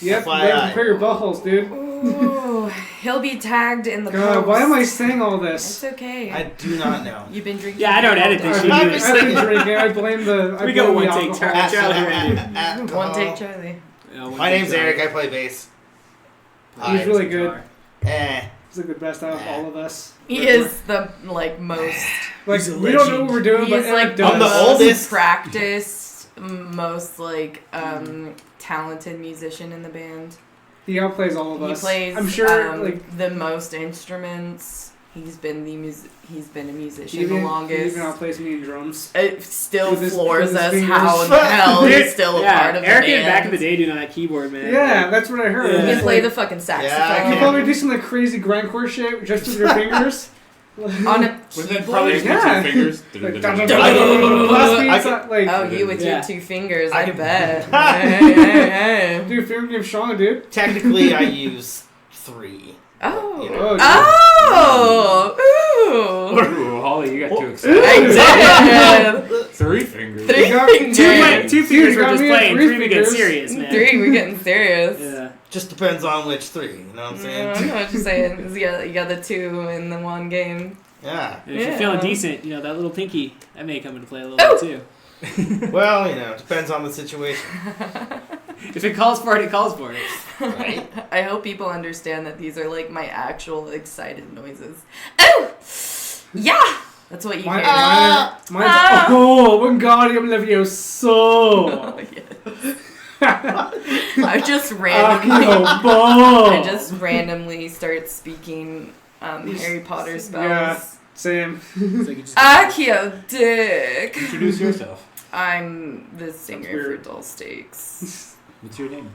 Yep, you FYI. gotta prepare your buttholes, dude. Ooh, he'll be tagged in the God, post. why am I saying all It's this? okay. I do not know. You've been drinking. Yeah, I don't edit this I've shit. been, do it. I've been drinking. I blame the. I We go blame one the take, alcohol. Charlie. Charlie. Alcohol. One take, Charlie. Yeah, one My name's thing, Eric. I play bass. He's really good. Guitar. Eh. He's like the best out of all of us. He is the most. Like He's a we don't know legend. what we're doing, He's but Eric like does. I'm the most oldest. practiced, most like talented musician in the band. He outplays all of He us. plays. I'm sure. Like the most instruments. He's been he's been a musician even, the longest. He even outplays me in drums. It still With his- floors with his us fingers. how in the hell Dude, he's still a yeah, part of the Eric band. is back in the day doing on that keyboard, man. Yeah, that's what I heard. Yeah. You can It's play like, the fucking I saxophone. You can. probably do some like crazy grindcore shit just with your fingers. on a Wouldn't that probably just Yeah. be 2 fingers? Like, I last beat's like, Oh, you with Yeah. your 2 fingers, I I can- bet. Hey, hey, hey. dude, finger game strong, dude. Technically, I use 3. Oh. You know. Oh, Oh! Ooh! Ooh, Holly, you got too excited. I did! 3 fingers. 3 You got- fingers. Two fingers you were got just me at playing. 3 3 we get fingers. serious, man. 3, we're getting serious. Yeah. Just depends on which 3. You know what I'm saying? I know what you're saying. 'Cause you got the 2 in the one game. Yeah. And if you're Yeah. feeling decent, that little pinky, that may come into play a little Oh. bit too. Well, it depends on the situation. If it calls for it, it calls for it. Right? I hope people understand that these are like my actual excited noises. Oh! Yeah! That's what you hear. Mine's Ah. oh, Wingardium Levioso. Oh, yes. I just randomly I just randomly start speaking Harry Potter spells. Yeah, same. It's like it just- Accio Dick. Introduce yourself. I'm the singer for weird. Dull Stakes. What's your name?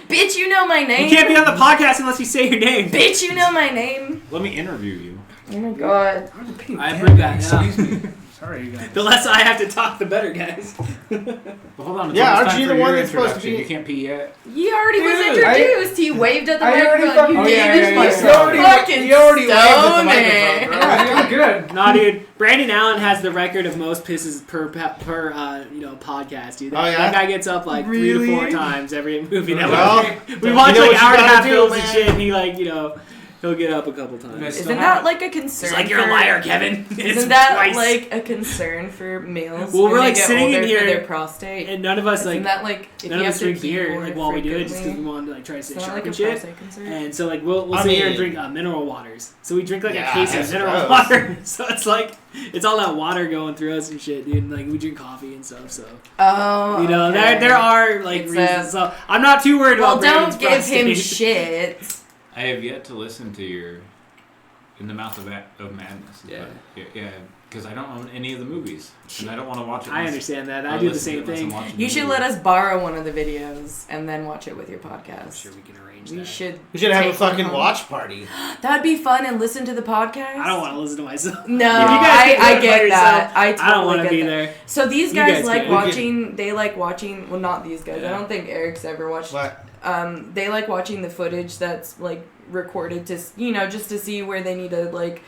Bitch, you know my name. You can't be on the podcast unless you say your name. Bitch, you know my name. Let me interview you. Oh my god. I approve that. Excuse me. Sorry, you guys. The less I have to talk, the better, guys. Well, hold on. It's Yeah, almost aren't time you for the one your that's supposed to introduction. be- You can't pee yet. He already was Dude, introduced. He waved at the I already microphone. fucking- You yeah, gave yeah, him yeah. my You already fucking you already waved at the stoner. microphone, bro. I'm doing good. Nah, dude. Brandon Allen has the record of most pisses per podcast, dude. Oh, yeah? That guy gets up like 3 to 4 Really? times every movie. That Well, we watch you know like what hour you and a half gotta do, films and man. shit, and he he'll get up a couple times. Nice. Isn't that like a concern? He's like, you're a for- liar, Kevin. It's Isn't that twice. like a concern for males? Well, when we're, they like, get sitting in older here for their prostate. And none of us Isn't like that like if none you of have us to drink pee beer more like while we do it, just because we frequently? want to like try to stay Isn't that sharp like a and shit. prostate concern? And so like we'll I sit here and mean- drink mineral waters. So we drink like Yeah, a case of that's mineral gross. water. So it's like it's all that water going through us and shit, dude. And, like we drink coffee and stuff. So Oh, there okay. are like It's reasons. So I'm not too worried Well, about Brandon's don't give him prostate. shit. I have yet to listen to your In the Mouth of Madness. Yeah. Yeah. Because I don't own any of the movies, and I don't want to watch it. I unless- understand that. I or do the listen to same it unless I'm thing. watching You the should movie. let us borrow one of the videos and then watch it with your podcast. I'm sure we can arrange We that. should. We should have a take one fucking home. watch party. That'd be fun and listen to the podcast. I don't want to listen to myself. No, If you guys can do I it by get that. yourself, I totally I don't want to get be that. there. So these You guys guys like can. watching. They like watching. Well, not these guys. I Yeah. don't think Eric's ever watched. What? They like watching the footage that's like recorded to just to see where they need to like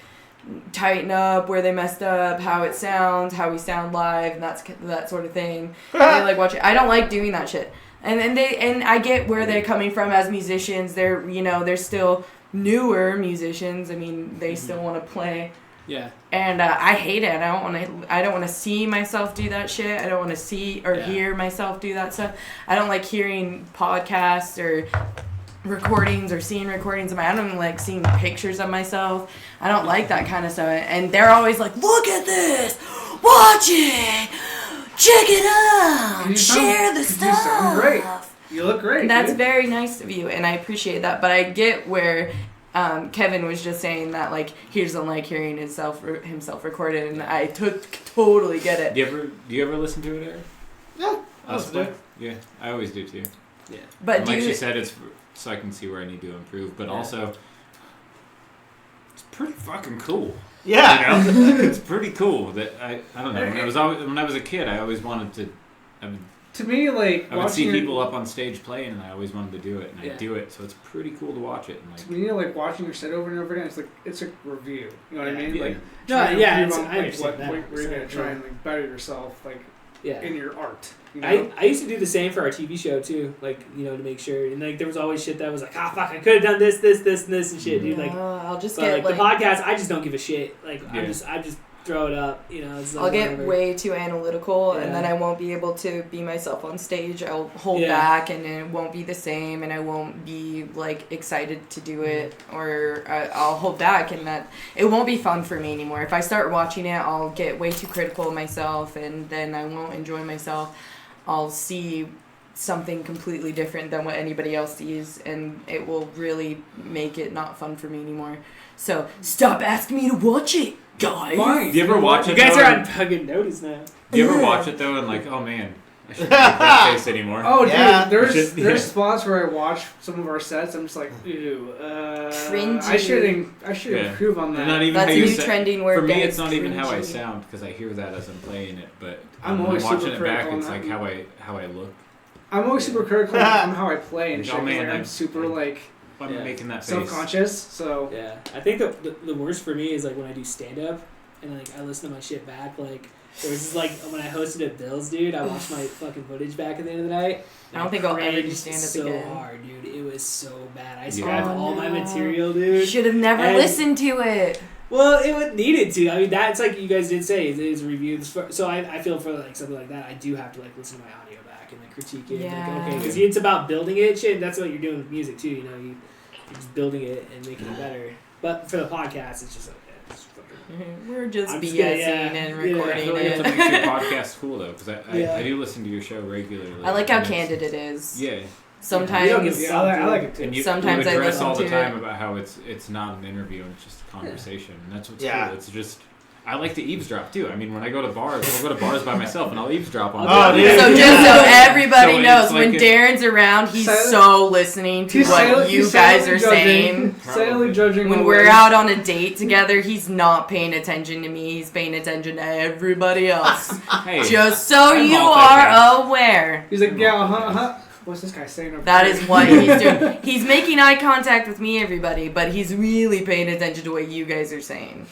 tighten up, where they messed up, how it sounds, how we sound live, and that sort of thing. They like watch it. I don't like doing that shit. And I get where they're coming from as musicians. They're still newer musicians. I mean, they still want to play. Yeah. And I hate it. I don't want to see myself do that shit. I don't want to see or Yeah. hear myself do that stuff. I don't like hearing podcasts or recordings or seeing recordings of I don't even like seeing pictures of myself. I don't like that kind of stuff. And they're always like, "Look at this, watch it, check it out, You share the you stuff." sound great. You look great. That's dude. very nice of you, and I appreciate that. But I get where Kevin was just saying that, like, he doesn't like hearing himself recorded, and I totally get it. Do you ever listen to it, Eric? Yeah. Us do. Yeah, I always do too. But And do like you, she said, it's so I can see where I need to improve, but also it's pretty fucking cool. Yeah. You know, it's pretty cool that I don't know. When I was a kid, I always wanted to. To me, like I would watching see your- people up on stage playing, and I always wanted to do it, and Yeah. I do it. So it's pretty cool to watch it. And like, To me, like watching your set over and over again, it's a review. You know what I mean? Yeah. Like, No, trying to yeah, improve it's- on, I like, understand what that. where you're gonna try Yeah. and like better yourself, like Yeah. in your art. You know? I used to do the same for our TV show too, like to make sure, and like there was always shit that was like, fuck, I could have done this, and shit, dude. Like, I'll just but get like the podcast, I just don't give a shit. Like Yeah. I just throw it up, It's like, I'll get whatever. way too analytical, and then Yeah. I won't be able to be myself on stage. I'll hold Yeah. back, and it won't be the same, and I won't be like excited to do it, or I'll hold back, and that it won't be fun for me anymore. If I start watching it, I'll get way too critical of myself, and then I won't enjoy myself. I'll see something completely different than what anybody else sees, and it will really make it not fun for me anymore. So stop asking me to watch it, guys. Fine. do you ever watch You it? guys though, are and- on fucking notice now. Do you ever watch it though, and like, oh man, I shouldn't make that face anymore. Oh, Yeah. dude, there's Just- there's spots where I watch some of our sets. I'm just like, ew. Cringy. I should Yeah. improve on that. And not even That's how a you new sa- trending word. For me, guys. it's not even how I Cringy. sound because I hear that as I'm playing it, but I'm when always I'm watching super it back, critical it's on like that. how I look. I'm always super critical on how I play and Like, shit. oh, 'cause, man, like, I'm I'm- super like I'm Yeah. making that face. self-conscious. So Yeah, I think the worst for me is like when I do stand up and like I listen to my shit back. Like there was just, like when I hosted at Bill's, dude. I watched my fucking footage back at the end of the night. I don't think I'll ever do cringed stand-up so again. hard, dude. It was so bad. I Yeah. scrapped Oh, all my no. material, You dude. should have never And- listened to it. Well, it would needed to. I mean, that's like you guys did say. It is a review. So I feel for like something like that, I do have to like listen to my audio back and like critique it. Yeah. Like, okay, because it's about building it. Shit, that's what you're doing with music too. You know, you're just building it and making it better. But for the podcast, it's just like it's fucking. We're just I'm BSing just gonna- yeah. and Yeah. I recording feel like it. that makes your podcast cool though, because Yeah. I do listen to your show regularly. I like how and it's- candid it is. Yeah. Sometimes We don't give Yeah, I like it too. And you Sometimes I address listen all the to time it. about how it's not an interview and it's just a conversation. And that's what's Yeah. cool. It's just I like to eavesdrop too. I mean, when I go to bars, I'll go to bars by myself and I'll eavesdrop on. Oh, people. dude. So just so everybody So it's knows, like when if- Darren's around, he's Silent- so listening to what you guys are saying. Silently judging. When my we're words. out on a date together, he's not paying attention to me. He's paying attention to everybody else. Hey, Just so I'm you multitasking. are aware. He's like, yeah, uh-huh. What's this guy saying? Over That here? is what he's doing. He's making eye contact with me, everybody, but he's really paying attention to what you guys are saying.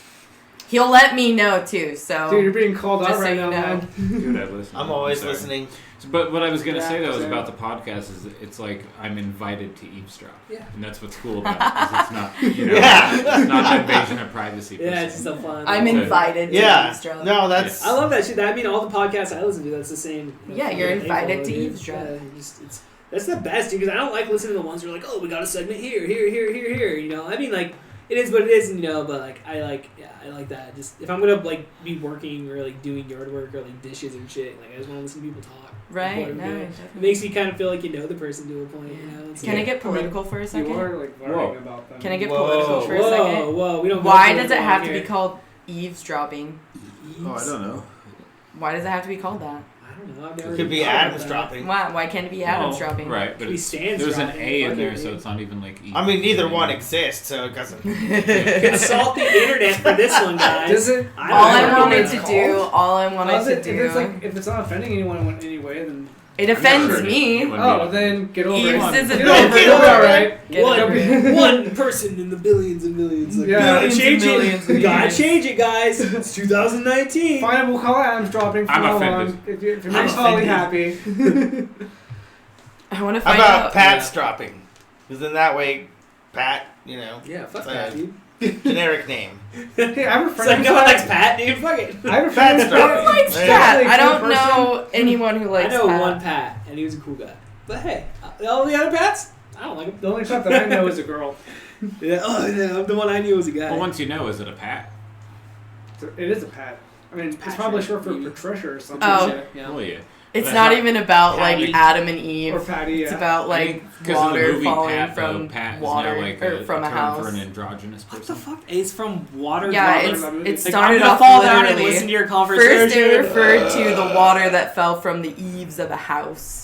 He'll let me know too. So Dude, you're being called Just out so right you now, know. man. dude, I listen. I'm always sorry. listening. But what I was gonna say though is Yeah. about the podcast is it's like I'm invited to eavesdrop. Yeah. And that's what's cool about it. Is it's not you know Yeah. it's not an invasion of privacy. Per Yeah, se. it's just so fun. I'm So- invited to Yeah. eavesdrop. No, that's. I love that shit. I mean, all the podcasts I listen to, that's the same. Yeah, you're they invited follow, to dude. eavesdrop. Yeah, that's the best, dude. Because I don't like listening to the ones where like, oh, we got a segment here. You know, I mean, like, it is what it is, you know. But like, I like that. Just if I'm gonna like be working or like doing yard work or like dishes and shit, like I just want to listen to people talk. Right, What I'm no, doing. definitely. It makes me kind of feel like you know the person to a point. You know. It's Can I like, get political for a You second? are like learning Whoa. about them. Can I get Whoa. political for a whoa, second? whoa, we don't. go Why political does it have on to be here. called eavesdropping? Oh, I don't know. Why does it have to be called that? I don't know. I've never It could be thought about Adam's that. dropping. Why can't it be Adam's Well, dropping? Right, but He it's, stands there's an dropping. A in Fuck there, it, so dude. it's not even like. I mean, neither one exists, so it doesn't. Consult the internet for this one, guys. Does it? I All don't I know what wanted it's to called. do, all I wanted How's to it, if it's do, like if it's not offending anyone in any way, then it offends sure. me. oh, then get over Eaves it. is a Get over it. bit- It's all right. Get over it. One person in the billions and millions. Like, Yeah. gotta Billions and change millions it. of Gotta years. change it, guys. It's 2019. Fine, we'll call Adam's dropping from I'm now offended. on. If it I'm makes Holly offended. happy. I want to How find about out. Pat's dropping? Because then that way, Pat, you know, Yeah, fuck Uh, that, dude. generic name. Hey, I have a It's friend. like who's no one Pat. likes Pat, dude. Fuck it. I have a Pat's friend. who's dropping. Who likes Yeah. Pat? I Like, don't good know anyone who I likes know Pat. one Pat, and he was a cool guy. But hey, all the other Pats, I don't like him. The only Pat that I know is a girl. Yeah, oh yeah, the one I knew was a guy. Well, once you know, is it a Pat? It is a Pat. I mean, it's Patrick, probably short for maybe. Patricia or something. Oh. Yeah. Oh yeah. It's But not how- even about Patty. like Adam and Eve. Or Patty, It's yeah. about like I think 'cause of the water movie falling Pat, though, from Pat water is now like or from a term house. for an androgynous What person. the fuck? It's from water. Yeah, droplets? Like, it Like, started I'm gonna off fall down and literally. listen to your conversation. First, it referred to the water that fell from the eaves of a house.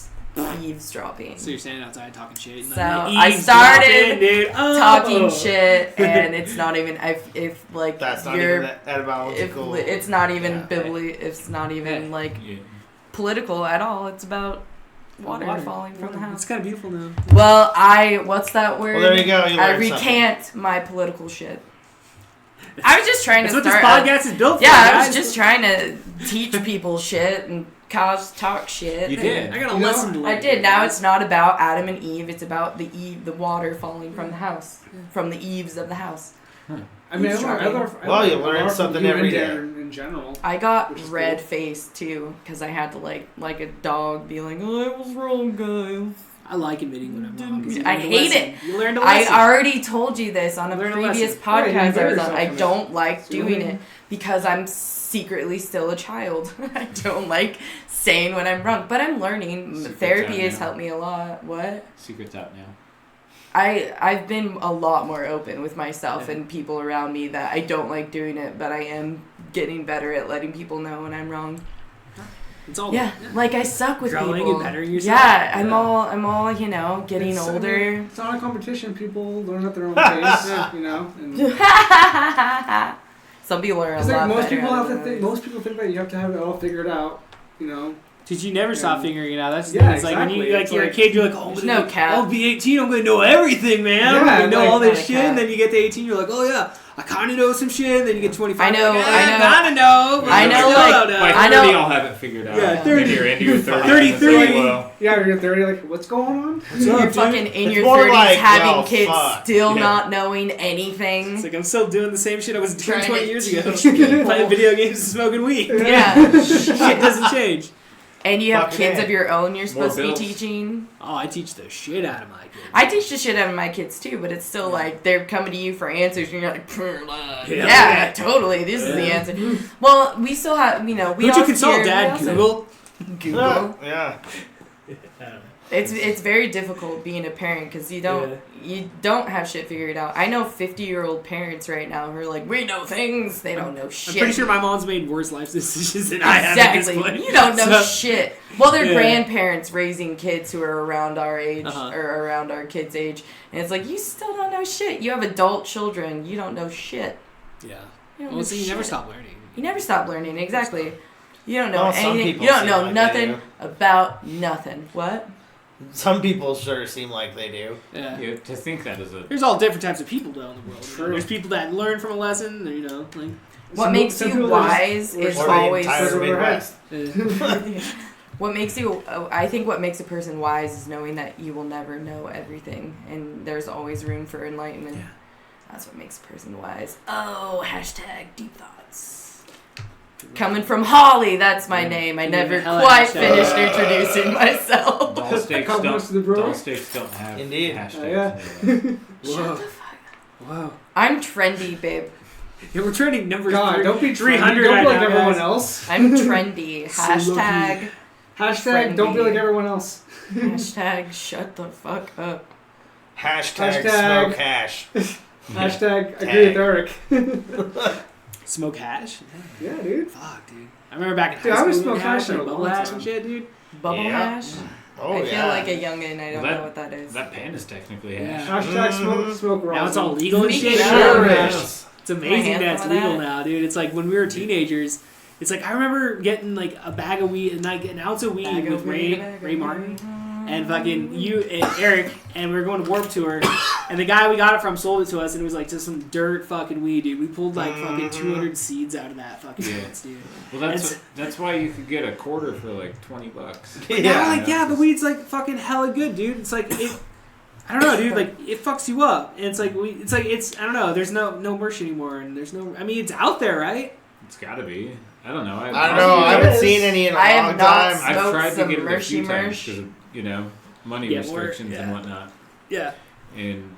Eavesdropping. So you're standing outside talking shit. And So, then I eavesdropping, started dude. Oh. Talking shit, and it's not even if like That's not you're even that etymological. it's not even Yeah. it's not even like Yeah. political at all. It's about water falling from the It's house. kind of beautiful now. Well, what's that word? Well, there you go. You I learned something. recant my political shit. I was just trying That's to what this start. podcast is built for. Yeah, I guys. was just trying to teach people shit and talk shit. You did. I gotta You know, listen to it. I did. Now it's not about Adam and Eve. It's about the water falling from the house, from the eaves of the house. I mean, Well, you learn something every day. In general. I got Which is red cool. faced too because I had to like a dog be like, "Oh, I was wrong, guys." I like admitting when I'm wrong. 'cause you I learn to hate listen. it. You learn to I listen. already told you this on a Learn a previous lesson. Right, you podcast I better was on. I yourself don't like So you doing learn- it because I'm secretly still a child. I don't like saying when I'm wrong, but I'm learning. Secret's Therapy out has now. helped me a lot. What? Secret's out now. I've been a lot more open with myself Yeah. and people around me that I don't like doing it, but I am getting better at letting people know when I'm wrong. It's all Yeah, like I suck with Growing people. and bettering yourself. Yeah, I'm Yeah. all getting It's, I mean, older. It's not a competition. People learn at their own pace, you know. And Some people are a it's lot like most better people at have it to than think. others. Most people think that you have to have it all figured out, you know. Did you never stop Yeah. figuring it out? That's the Yeah, thing. It's like when you exactly. like It's you're a like- kid, you're like, oh, There's I'm no gonna cap. I'll be 18, I'm gonna know everything, man. Yeah, I'm gonna know like- all this Not a shit. cap. And then you get to 18, you're like, oh yeah, I kind of know some shit. And then you get 25. I know, like, I know. gotta know. but I I know, still like- don't know. By I 30, know- I'll have it figured out. Yeah, Then 30. you're into your 30s. 33. It's like, well, Yeah, you're 30. Like, what's going on? You're fucking in It's your more 30s like, having yo, kids, fuck. still Yeah. not knowing anything. It's like I'm still doing the same shit I was doing Trying 20 to years ago. teach people. Playing video games and smoking weed. Yeah. Shit doesn't change. And you have Fucking kids A. of your own you're supposed to be bills. teaching. Oh, I teach the shit out of my kids. I teach the shit out of my kids too, but it's still like they're coming to you for answers, and you're like, Yeah. yeah, totally. This is the answer. Well, we still have, we Who'd you all consult, hear- Dad? we also- Google? Google. Yeah. It's very difficult being a parent because you don't have shit figured out. I know 50-year-old parents right now who are like, we know things. They don't know shit. I'm pretty sure my mom's made worse life decisions than I have at this Exactly. point. You don't know So- shit. Well, they're Yeah. grandparents raising kids who are around our age Uh-huh. or around our kids' age, and it's like you still don't know shit. You have adult children. You don't know shit. Yeah. You don't Well, know so you shit. never stop learning. You never stop learning. Exactly. You don't know Well, some anything. people You don't seem know like they nothing do. about nothing. What? Some people sure seem like they do. Yeah. Yeah, to think that is a There's all different types of people though in the world. True. There's people that learn from a lesson, or, you know, like. What Some- makes some you people are just- wise is Or the always. entire Midwest. What makes you? I think what makes a person wise is knowing that you will never know everything, and there's always room for enlightenment. Yeah. That's what makes a person wise. Oh, hashtag deep thoughts. Coming from Holly, that's my name. I Yeah, never hella quite hashtag. finished introducing myself. doll steaks Compliments to the don't. bro. Doll steaks don't have Indeed. hashtags. Yeah. anyway. Shut the fuck. Whoa. I'm trendy, babe. Yeah, we're trending numbers. God, don't be 300 Don't right be like now, everyone guys. else. I'm trendy. So Hashtag. Hashtag don't be Trendy. like everyone else. Hashtag. Shut the fuck up. Hashtag Hashtag- smoke hash. Hashtag agree with Eric. Smoke hash? Yeah, dude. Fuck, dude. I remember back in Dude, high I school. would we smoke would have, hash in like, a bubble long hash time. and shit, dude. Bubble Yeah. hash. Oh, I yeah. feel like a youngin. I don't Well, know what that is. That pan is technically Yeah. hash. Hashtag smoke Now rosin. it's all legal and Speaking shit. of- Sure Yeah. is. It's amazing hand that it's some of legal that? now, dude. It's like when we were teenagers. It's like I remember getting like a bag of weed, like an ounce of weed Bag with of weed, bag of Ray Martin, weed. and fucking you and Eric, and we were going to Warped Tour, and the guy we got it from sold it to us, and it was like just some dirt fucking weed, dude. We pulled like fucking 200 seeds out of that fucking Yeah. once, dude. Well, that's why you could get a quarter for like $20. Yeah, like Yeah. the weed's like fucking hella good, dude. It's like it. I don't know, dude. Like it fucks you up, and it's like it's I don't know. There's no merch anymore, and there's no. I mean, it's out there, right? It's got to be. I don't know. I don't know. I haven't seen any in a I have long not time. seen- I've Smoked tried to some get it a few Mershy times Mersh. because of, you know, money Yeah, restrictions and yeah. whatnot. Yeah. And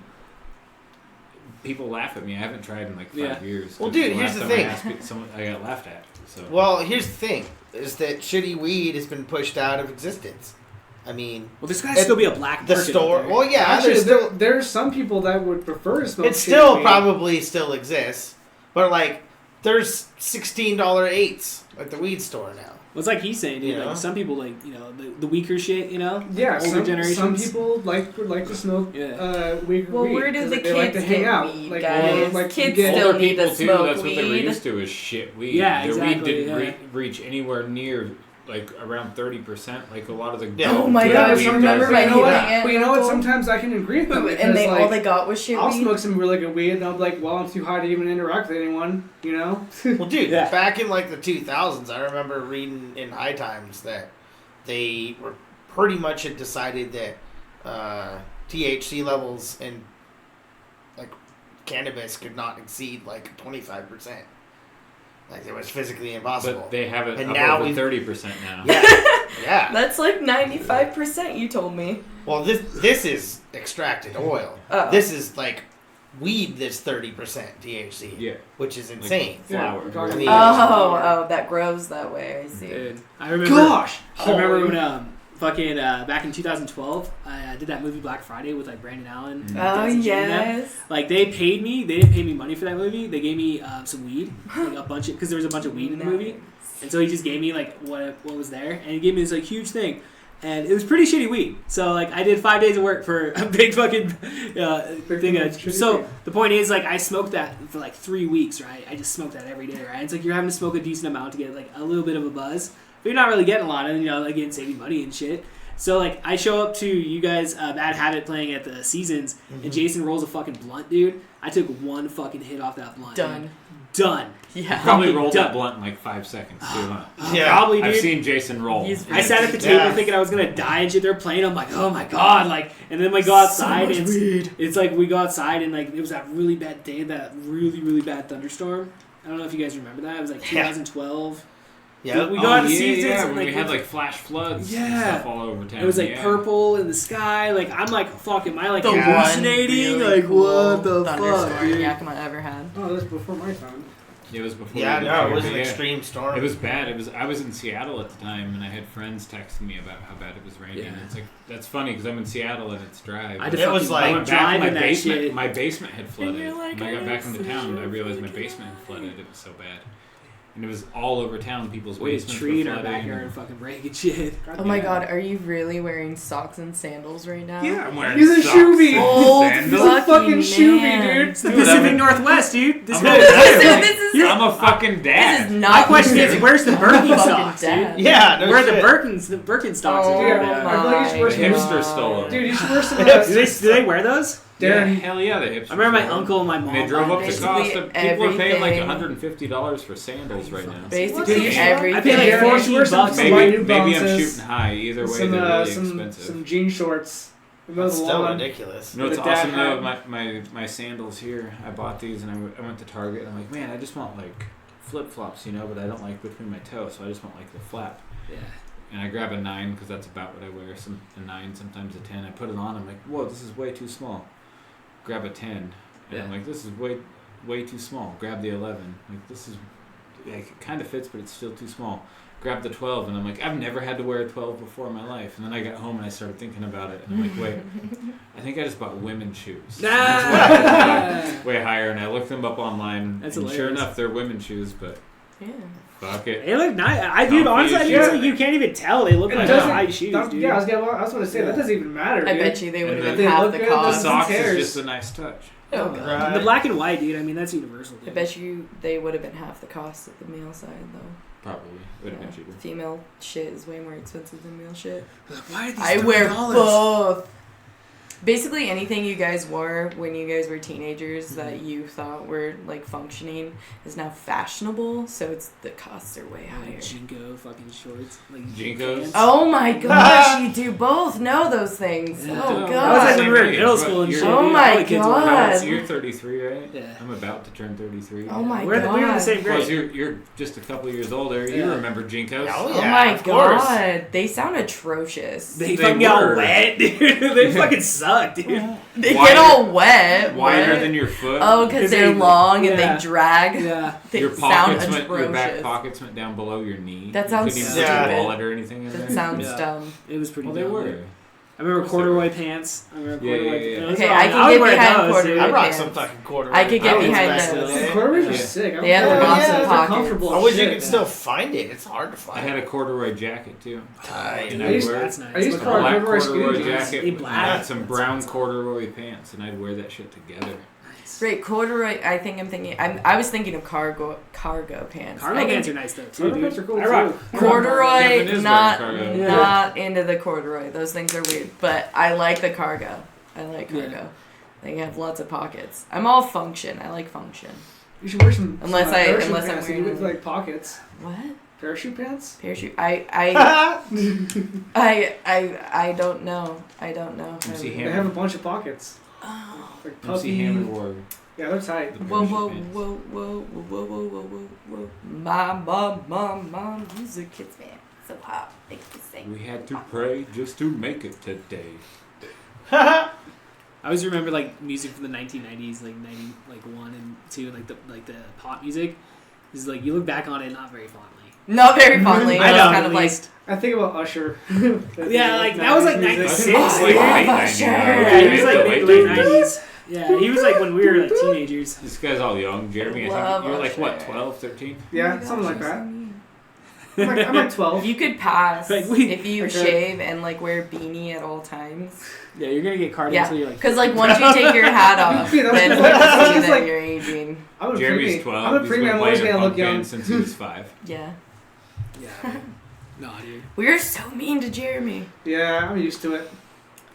people laugh at me. I haven't tried in like 5 Yeah. years. 'cause Well, dude, here's last the time thing. I asked someone, I got laughed at. So Well, here's the thing: is that shitty weed has been pushed out of existence. I mean, Well, there's gotta It- still be a black the market out store. there. Well, yeah, Actually, there's still. there's some people that would prefer to smoke. It shitty still weed. probably still exists, but like, there's $16.8s at the weed store now. Well, it's like he's saying, dude. You know? Like some people like the weaker shit, you know. Yeah, older some generations. people would like to smoke Yeah. weed. Well, where do 'cause the they like kids to hang get out. weed, Like, guys? like Kids get, still older need to people too. smoke That's what they're weed. used to is shit weed. Yeah, Their exactly, weed didn't yeah. reach anywhere near like around 30%. Like a lot of the Yeah. Oh my Yeah, gosh! we- Remember but my you know healing what? aunt? But you know what? uncle? Sometimes I can agree with them because And they all like, they got was shit I'll weed. smoke some really good weed and I'll be like, well, I'm too high to even interact with anyone, you know? Well, dude, Yeah. back in like the 2000s, I remember reading in High Times that they were pretty much had decided that THC levels in like cannabis could not exceed like 25%. Like it was physically impossible. But they have it And up now over we've- 30% now. yeah, yeah. That's like 95%. You told me. Well, this is extracted oil. Oh. This is like weed that's 30% THC. Yeah. Which is insane. Flower. Yeah, we're talking Oh, that grows that way. I see. Dude, I remember. Gosh! I remember when fucking back in 2012, I did that movie Black Friday with like Brandon Allen. and Oh Denzel Jane and them. yes. Like they paid me. They didn't pay me money for that movie. They gave me some weed, like a bunch of because there was a bunch of weed in the movie. And so he just gave me like what was there, and he gave me this like huge thing, and it was pretty shitty weed. So like I did 5 days of work for a big fucking thing. shitty So weed. the point is like I smoked that for like 3 weeks, right? I just smoked that every day, right? It's like you're having to smoke a decent amount to get like a little bit of a buzz, but you're not really getting a lot, and you know again saving money and shit. So like I show up to you guys Bad Habit playing at the Seasons, and Jason rolls a fucking blunt, dude. I took one fucking hit off that blunt. Done. dude. done. Yeah. Probably rolled Done. that blunt in like 5 seconds, too, huh? Yeah. Probably, dude. I've seen Jason roll. He's- I sat at the table Yeah. thinking I was gonna die and shit. They're playing. I'm like, oh my god, like, and then we go outside. much and it's like we go outside and like it was that really bad day, that really bad thunderstorm. I don't know if you guys remember that. It was like 2012. Yeah. We go out to yeah, Caesars yeah, and when like, we had like flash floods and Yeah. stuff all over town. it was like yeah. purple in the sky. Like I'm like, fuck, am I like The one hallucinating? really Like cool what the thunderstorm fuck, dude? Yakima ever had. Oh, that's before my time. It was before. Yeah, we no, lived it was here, an but yeah. extreme storm. It was bad. I was in Seattle at the time, and I had friends texting me about how bad it was raining. Yeah. It's like that's funny because I'm in Seattle and it's dry. I had but to It was fucking like I went back and drive in that basement. shit. My basement had flooded. you're like, when I got I back into am town, so I realized my basement had flooded. It was so bad, and it was all over town. People's Wait, a basements tree were in our flooding. backyard and fucking breaking shit. Oh my god, are you really wearing socks and sandals right now? Yeah, I'm wearing He's a socks shoebie. and Old sandals. He's a fucking man. shoebie, dude. It's the Dude, Pacific I'm- Northwest, dude. This I'm guy- a dad. This is I'm a fucking dad. This is My not question is, where's the fucking Birkenstocks, dad. dude? Yeah, no Where are the shit. Birkenstocks? Oh dude? Yeah, I feel like you should wear The some, hipster stole them. Dude, you should wear some. Do they wear those? Yeah, Darren, hell yeah, the hipsters. I remember my stole 'em. uncle and my mom. They drove up the Basically cost. Of, people are paying like everything. $150 for sandals right now. basically What? everything. I paid like Yeah, you should wear 14 some- bucks. some Maybe, New maybe I'm Balances, shooting high. Either way, some, they're really some expensive. jean shorts. That's Those still long. ridiculous. You know what's the dad awesome though? hat. My sandals here. I bought these and I went to Target and I'm like, man, I just want like flip flops, you know, but I don't like between my toes, so I just want like the flap. Yeah. And I grab a 9 because that's about what I wear. A 9, sometimes a 10. I put it on. I'm like, whoa, this is way too small. Grab a 10, and Yeah. I'm like, this is way too small. Grab the 11. Like this is, like, it kind of fits, but it's still too small. Grab the 12, and I'm like, I've never had to wear a 12 before in my life. And then I got home and I started thinking about it, and I'm like, wait, I think I just bought women's shoes. That's why I bought way higher, and I looked them up online. That's and sure hilarious. enough, they're women's shoes, but Yeah. fuck it. They look nice. Dude, honestly, I think it's like you can't even tell. They look It like doesn't- high shoes, dude. Yeah, I was going to say that doesn't even matter. I dude. bet you they would have And been they half look the good, The cost. doesn't- socks cares? is just a nice touch. Oh god. Right. The black and white, dude. I mean, that's universal. Dude. I bet you they would have been half the cost at the male side though. Probably would have Yeah. been cheaper. Female shit is way more expensive than male shit. Why are these I wear $30? both. Basically anything you guys wore when you guys were teenagers that you thought were like functioning is now fashionable, so it's the costs are way higher. Like Jinko fucking shorts. Like Jinkos? pants. Oh my gosh, you do both know those things. Yeah. Oh That was like god. when we were in Age, middle but school and you're- shit. Oh dude. my All the kids wore God. those. You're 33, right? Yeah. I'm about to turn 33. Oh my We're in the god. same Plus, grade. you're just a couple years older. You Yeah. remember Jinkos? Oh, Oh yeah, my of course. god. They sound atrocious. They They fucking get all were. wet, dude. They fucking suck, dude. They Wider- get all wet. Wider What? than your foot. Oh, because 'Cause they're they- long and yeah. they drag. Yeah. They your sound pockets went, your back atrocious. pockets went down below your knee. That You sounds couldn't even stupid. put your wallet or anything in That there. sounds Yeah. dumb. It was pretty Well, they dumb, were. dude. I remember corduroy pants. I remember Yeah, corduroy yeah, yeah. pants. Okay, Oh, I can would get wear behind those, corduroy dude. I rock pants. some fucking corduroy. I could get pants behind back those. then. Corduroys are Yeah. sick. I don't They have care. lots of They're pockets. comfortable I as wish you shit. could still find it. It's hard to I find. had a corduroy jacket too. Tight. And I I'd used- wear That's nice. I used a to wear black corduroy corduroy skinny jeans. jacket Hey, and black. had some brown corduroy pants, and I'd wear that shit together. Right, corduroy. I was thinking of cargo pants. Cargo I can- pants are nice though too, Cargo dude. pants are cool I rock too. Corduroy, Kevin is not wearing cargo. not into the corduroy. Those things are weird, but I like the cargo. I like Yeah. cargo. They have lots of pockets. I'm all function. I like function. You should wear some. Unless some, I- parachute unless I'm pants and you wearing- with like pockets. What? Parachute pants. Parachute? I don't know. I don't know. MC They Hammer. have a bunch of pockets. Oh. Like MC puffy. Hammer wore Yeah, they're tight. the Whoa, whoa, parachute pants. whoa, whoa, whoa, whoa, whoa, whoa, whoa. My music hits me so hot. Makes me sing. We had to pray just to make it today. I always remember like music from the 1990s, like 1 and 2, like the pop music. Is like you look back on it not very fondly. Not very fondly. I It's know, kind at of like least. I think about Usher. Yeah, like that was like 96, dude. That's like love late Usher. 90s. Yeah, he was like Late late 90s. 90s. Yeah, he was like when we were like teenagers. This guy's all young. Jeremy, I Love think you're like, what, Usher. 12, 13? Yeah, something like that. I'm like 12. If you could pass, Like, we- if you Okay. shave and like wear a beanie at all times. Yeah, you're gonna get carded Yeah, until you're like. because like once you take your hat off, Yeah, then that's you like- can see that's that like- you're aging. I'm a Jeremy's preemie. 12. I'm a He's preemie. been I'm always playing a gonna look punk young. band since he was 5. Yeah. Yeah. Nah, dude. We are so mean to Jeremy. Yeah, I'm used to it.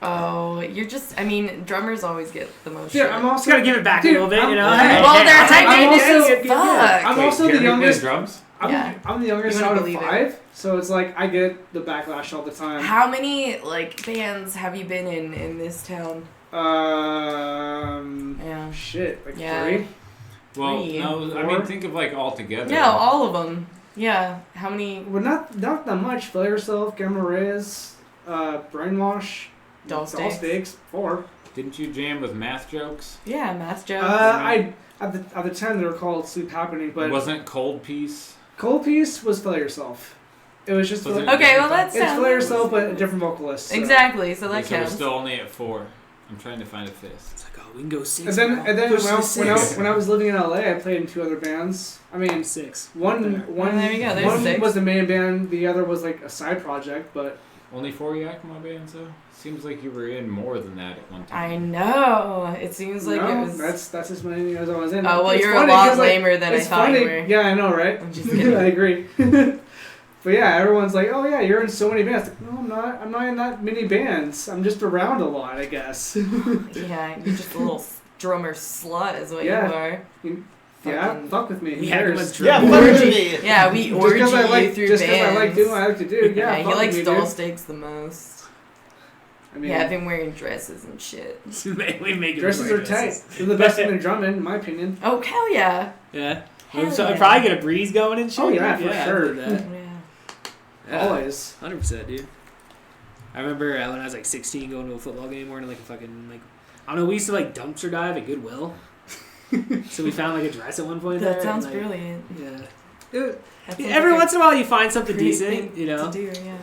Oh, you're just. I mean, drummers always get the most. Dude, shit. I'm also Just gotta give it back a little bit, you know? I'm- Well, they're I'm tiny also- as fuck. I'm also the Jeremy plays youngest. drums. Yeah. I'm the youngest You wouldn't out of believe it. 5, so it's like I get the backlash all the time. How many like bands have you been in this town? Yeah. Shit, like Yeah. 3. Well, Three. no, I mean, think of like all together. No, all of them. Yeah. How many? Well, not that much. Fail Yourself, Gamma Rays, Brainwash, Doll Stakes. 4. Didn't you jam with Math Jokes? Yeah, Math Jokes. I at the time they were called Sleep Happening, but Wasn't Cold Piece? Cold Piece was Fail Yourself. It was just Was it- Okay, well that it's sounds Fail Yourself, but a different vocalist. so. exactly. So that So we're counts. still only at 4. I'm trying to find a fifth. It's like, oh, we can go 6. And then Push when I, to 6. when I was living in LA, I played in 2 other bands. I mean, 6. one Oh, there you go, there's one 6. was the main band, the other was like a side project, but Only 4 Yakima bands though? Seems like you were in more than that at one I time. know. It seems like no, it was. that's as many as I was in. Oh well, It's you're funny a lot 'cause, like, lamer than I it's thought funny. you were. Yeah, I know, right? I'm just kidding. I agree. But yeah, everyone's like, "Oh yeah, you're in so many bands." Like, no, I'm not. I'm not in that many bands. I'm just around a lot, I guess. Yeah, you're just a little drummer slut, is what Yeah. you are. Yeah, Fucking- fuck with me. Who Yeah, cares? let's Yeah, Orgy. fuck with me. Yeah, we Just orgy because I like, you through just 'cause bands. I like doing what I like to do. Yeah, Yeah, he fuck likes with me, doll dude. steaks the most. I mean, Yeah, I've been wearing dresses and shit. we make it dresses wear are tight. dresses. They're the best thing in drumming, in my opinion. Oh hell yeah! Yeah. Hell So yeah. probably get a breeze going and shit. Oh, yeah, for I sure. did that. Yeah. Yeah. Always. 100%, dude. I remember when I was like 16 going to a football game wearing like a fucking like I don't know, we used to like dumpster dive at Goodwill. So we found like a dress at one point. That there, sounds and, like, brilliant. Yeah. That sounds Every like once in a while you find a something great decent, thing you know. To do, yeah.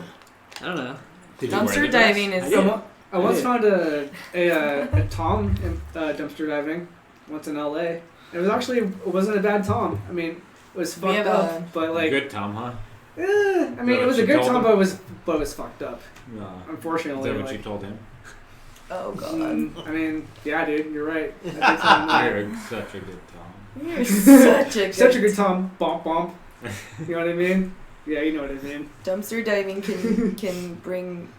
I don't know. Did you wear the Dumpster dress? diving is. I did. I once Yeah. found a Tom in dumpster diving once in LA. It was actually it wasn't a bad Tom. I mean, it was We fucked have up, a- but like, Good Tom, huh? I mean, it what was a you good told Tom, him? but it was fucked up. No. Is Unfortunately, that what like, you told him? Oh god. I mean, yeah, dude, you're right. I did tell him that. You're such a good Tom. You're such a good. Such a good Tom. Bump bump. You know what I mean? Yeah, you know what I mean. Dumpster diving can bring,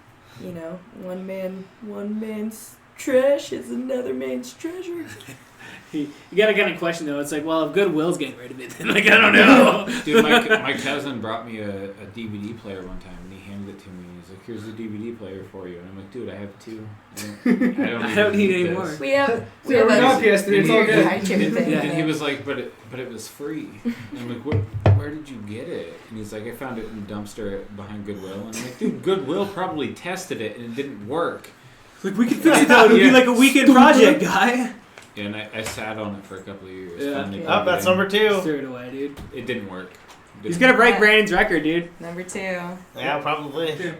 you know, one man's trash is another man's treasure. You gotta kind of question though. It's like, well, if Goodwill's getting rid of it, then like I don't know. Dude, my cousin brought me a DVD player one time, and he handed it to me. He's like, "Here's a DVD player for you," and I'm like, "Dude, I have 2. I don't need any this." more. We have Yeah, we're not PS3. It's all weird good. high chair thing. Yeah. And he was like, but it was free. And I'm like, where did you get it? And he's like, I found it in the dumpster behind Goodwill. And I'm like, dude, Goodwill probably tested it and it didn't work. Like we can fix it though. It'll be Yeah. like a weekend project, guy. Yeah, and I sat on it for a couple of years. Yeah. finally Oh, plugged that's it in. number 2. Threw it away, dude. It didn't work. He's gonna break Brandon's record, dude. Number 2. Yeah, probably.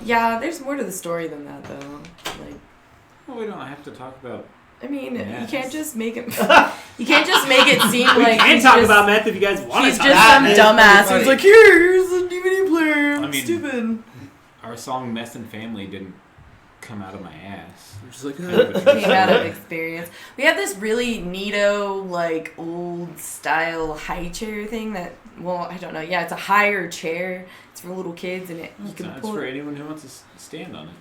Yeah, there's more to the story than that though. Like, Well, we don't have to talk about. I mean, Yes. you can't just make it. You can't just make it seem We like can he's talk just, about meth if you guys want to he's talk. just That some is dumbass pretty who's funny. like, here's a DVD player. I mean- Stupid. Our song "Mess and Family" didn't come out of my ass. I'm just like, Came out of experience. We have this really neato, like old style high chair thing that. Well, I don't know. Yeah, it's a higher chair. It's for little kids, and you can It's pull. for anyone who wants to stand on it.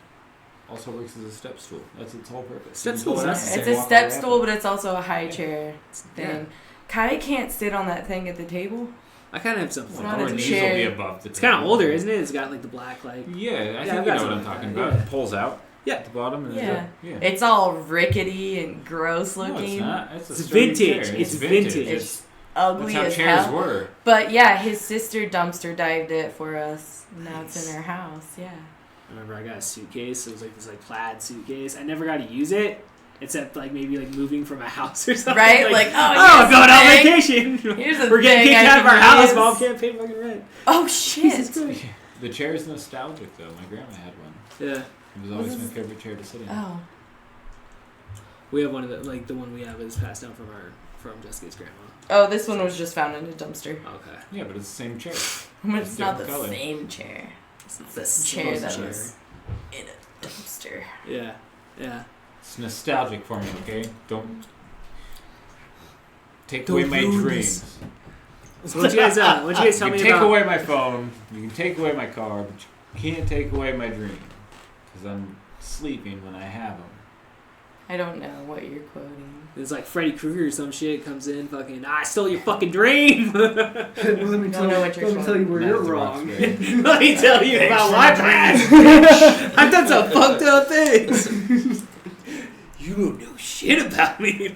Also works as a step stool. That's its whole purpose. Step You can stool's pull it out necessary. and It's a walk step right stool, up. but it's also a high chair thing. Kai can't sit on that thing at the table. I kind of have something. It's like not Our a that. knees chair. will be above the It's kind of table. older, isn't it? It's got like the black like. Yeah, I Yeah, think I've you got know what something I'm talking like that, about. yeah. It pulls out Yeah. at the bottom. And Yeah. yeah. It's all rickety and gross No, looking. it's not. It's, a It's sturdy vintage. chair. It's vintage. It's ugly That's how as chairs hell. were. But yeah, his sister dumpster dived it for us. Now it's in our house. Yeah. I remember I got a suitcase. It was like this like plaid suitcase. I never got to use it, except like maybe like moving from a house or something. Right? Like, oh, I'm here's going the on thing. vacation. Here's the We're getting thing kicked I out of our can house. use. Mom can't pay fucking rent. Oh shit. The chair is nostalgic though. My grandma had one. Yeah, It was always What my is- favorite chair to sit in. Oh. we have one of the like the one we have is passed down from Jessica's grandma. Oh, this one was just found in a dumpster. Okay, Yeah, but it's the same chair. But it's not the different color. same chair. It's not this the chair same that chair. was in a dumpster. yeah, yeah. It's nostalgic for me. Okay, don't take Don't away my ruin dreams. this. So what you guys tell You me can take about? away my phone. You can take away my car, but you can't take away my dream. Because I'm sleeping when I have them. I don't know what you're quoting. It's like Freddy Krueger or some shit comes in, fucking, I stole your fucking dream. Let me Don't know what you're tell you where Matt you're the wrong. Roxbury. Let me tell you about my past. I've done some fucked up things. You don't know shit about me.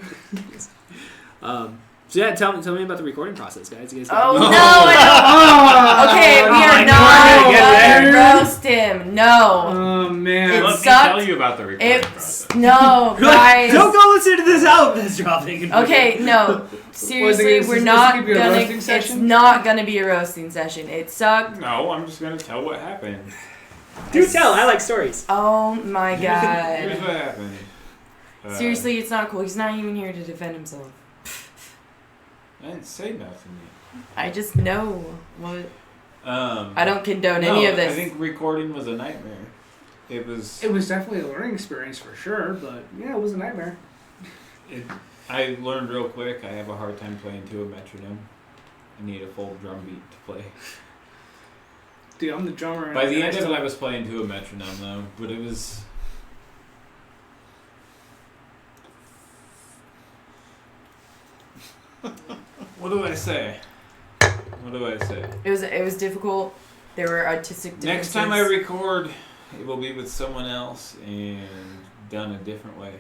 So yeah, tell me about the recording process, guys. You guys Oh got- no! I don't. Okay, we are not get gonna there. roast him. No. Oh man. It Let me sucked. tell you about the recording It's process. no, guys. Don't go listen to this album that's dropping. Okay, no. Seriously, is we're this not gonna be a gonna. roasting It's session? not gonna be a roasting session. It sucked. No, I'm just gonna tell what happened. Do tell. I like stories. Oh my Here's god. what happened. Seriously, it's not cool. He's not even here to defend himself. I didn't say nothing I just know what. yet. I I don't condone any of this. I think recording was a nightmare. It was. It was definitely a learning experience for sure, but yeah, it was a nightmare. I learned real quick. I have a hard time playing to a metronome. I need a full drum beat to play. Dude, I'm the drummer. and By the I end of still- it, I was playing to a metronome though, but it was. What do I say? What do I say? It was difficult. There were artistic differences. Next time I record, it will be with someone else and done a different way.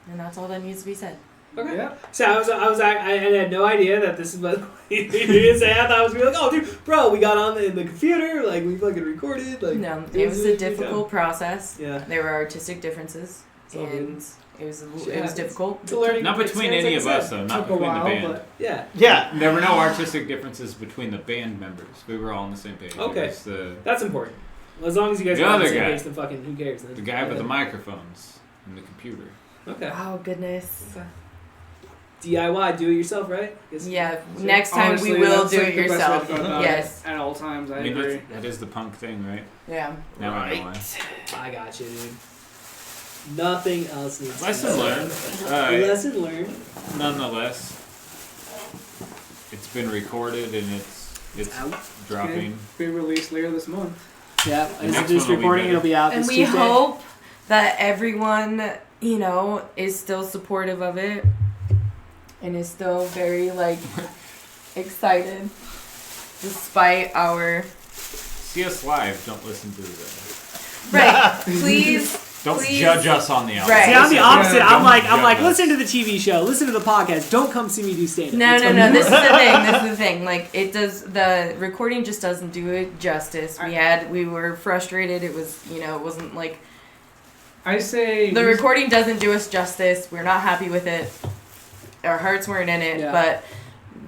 And that's all that needs to be said. Okay. Yeah. So I had no idea that this is what you didn't say. I thought I was gonna be like, oh, dude, bro, we got on the computer, like we fucking recorded, like. No, it was a difficult process. Yeah. There were artistic differences, all good. and it was Yeah, it was difficult. It's a learning Not between experience, any like of I us said. though, not Took a between while, the band. but Yeah. Yeah. There were no artistic differences between the band members. We were all on the same page. Okay. It was the That's important. Well, as long as you guys The are on the other same guy. page, then fucking who cares? Then? guy with the microphones and the computer. Okay. Oh goodness. DIY, do it yourself, right? Guess- Yeah. Next time honestly, we will that's, do like, it the best way yourself. to go about Yes. it At all times, I I mean, agree. that is the punk thing, right? Yeah. Now I know why. I got you, dude. Nothing else needs to Lesson be learned. said. Lesson learned. Nonetheless, it's been recorded and it's Out. dropping. Be released later this month. Yeah, The as next of this one will be recording, better. it'll be out And this we Tuesday. hope that everyone, you know, is still supportive of it and is still very like excited despite our See us live. Don't listen to the. right. Please Don't Please. judge us on the album. Right. See, I'm the opposite. Yeah, I'm like, judge us. listen to the TV show, listen to the podcast. Don't come see me do stand-up. No, It's no, gonna no. be This is worse. the thing. This is the thing. Like it does. The recording just doesn't do it justice. We were frustrated. It was, you know, it wasn't like I say the recording doesn't do us justice. We're not happy with it. Our hearts weren't in it, Yeah. but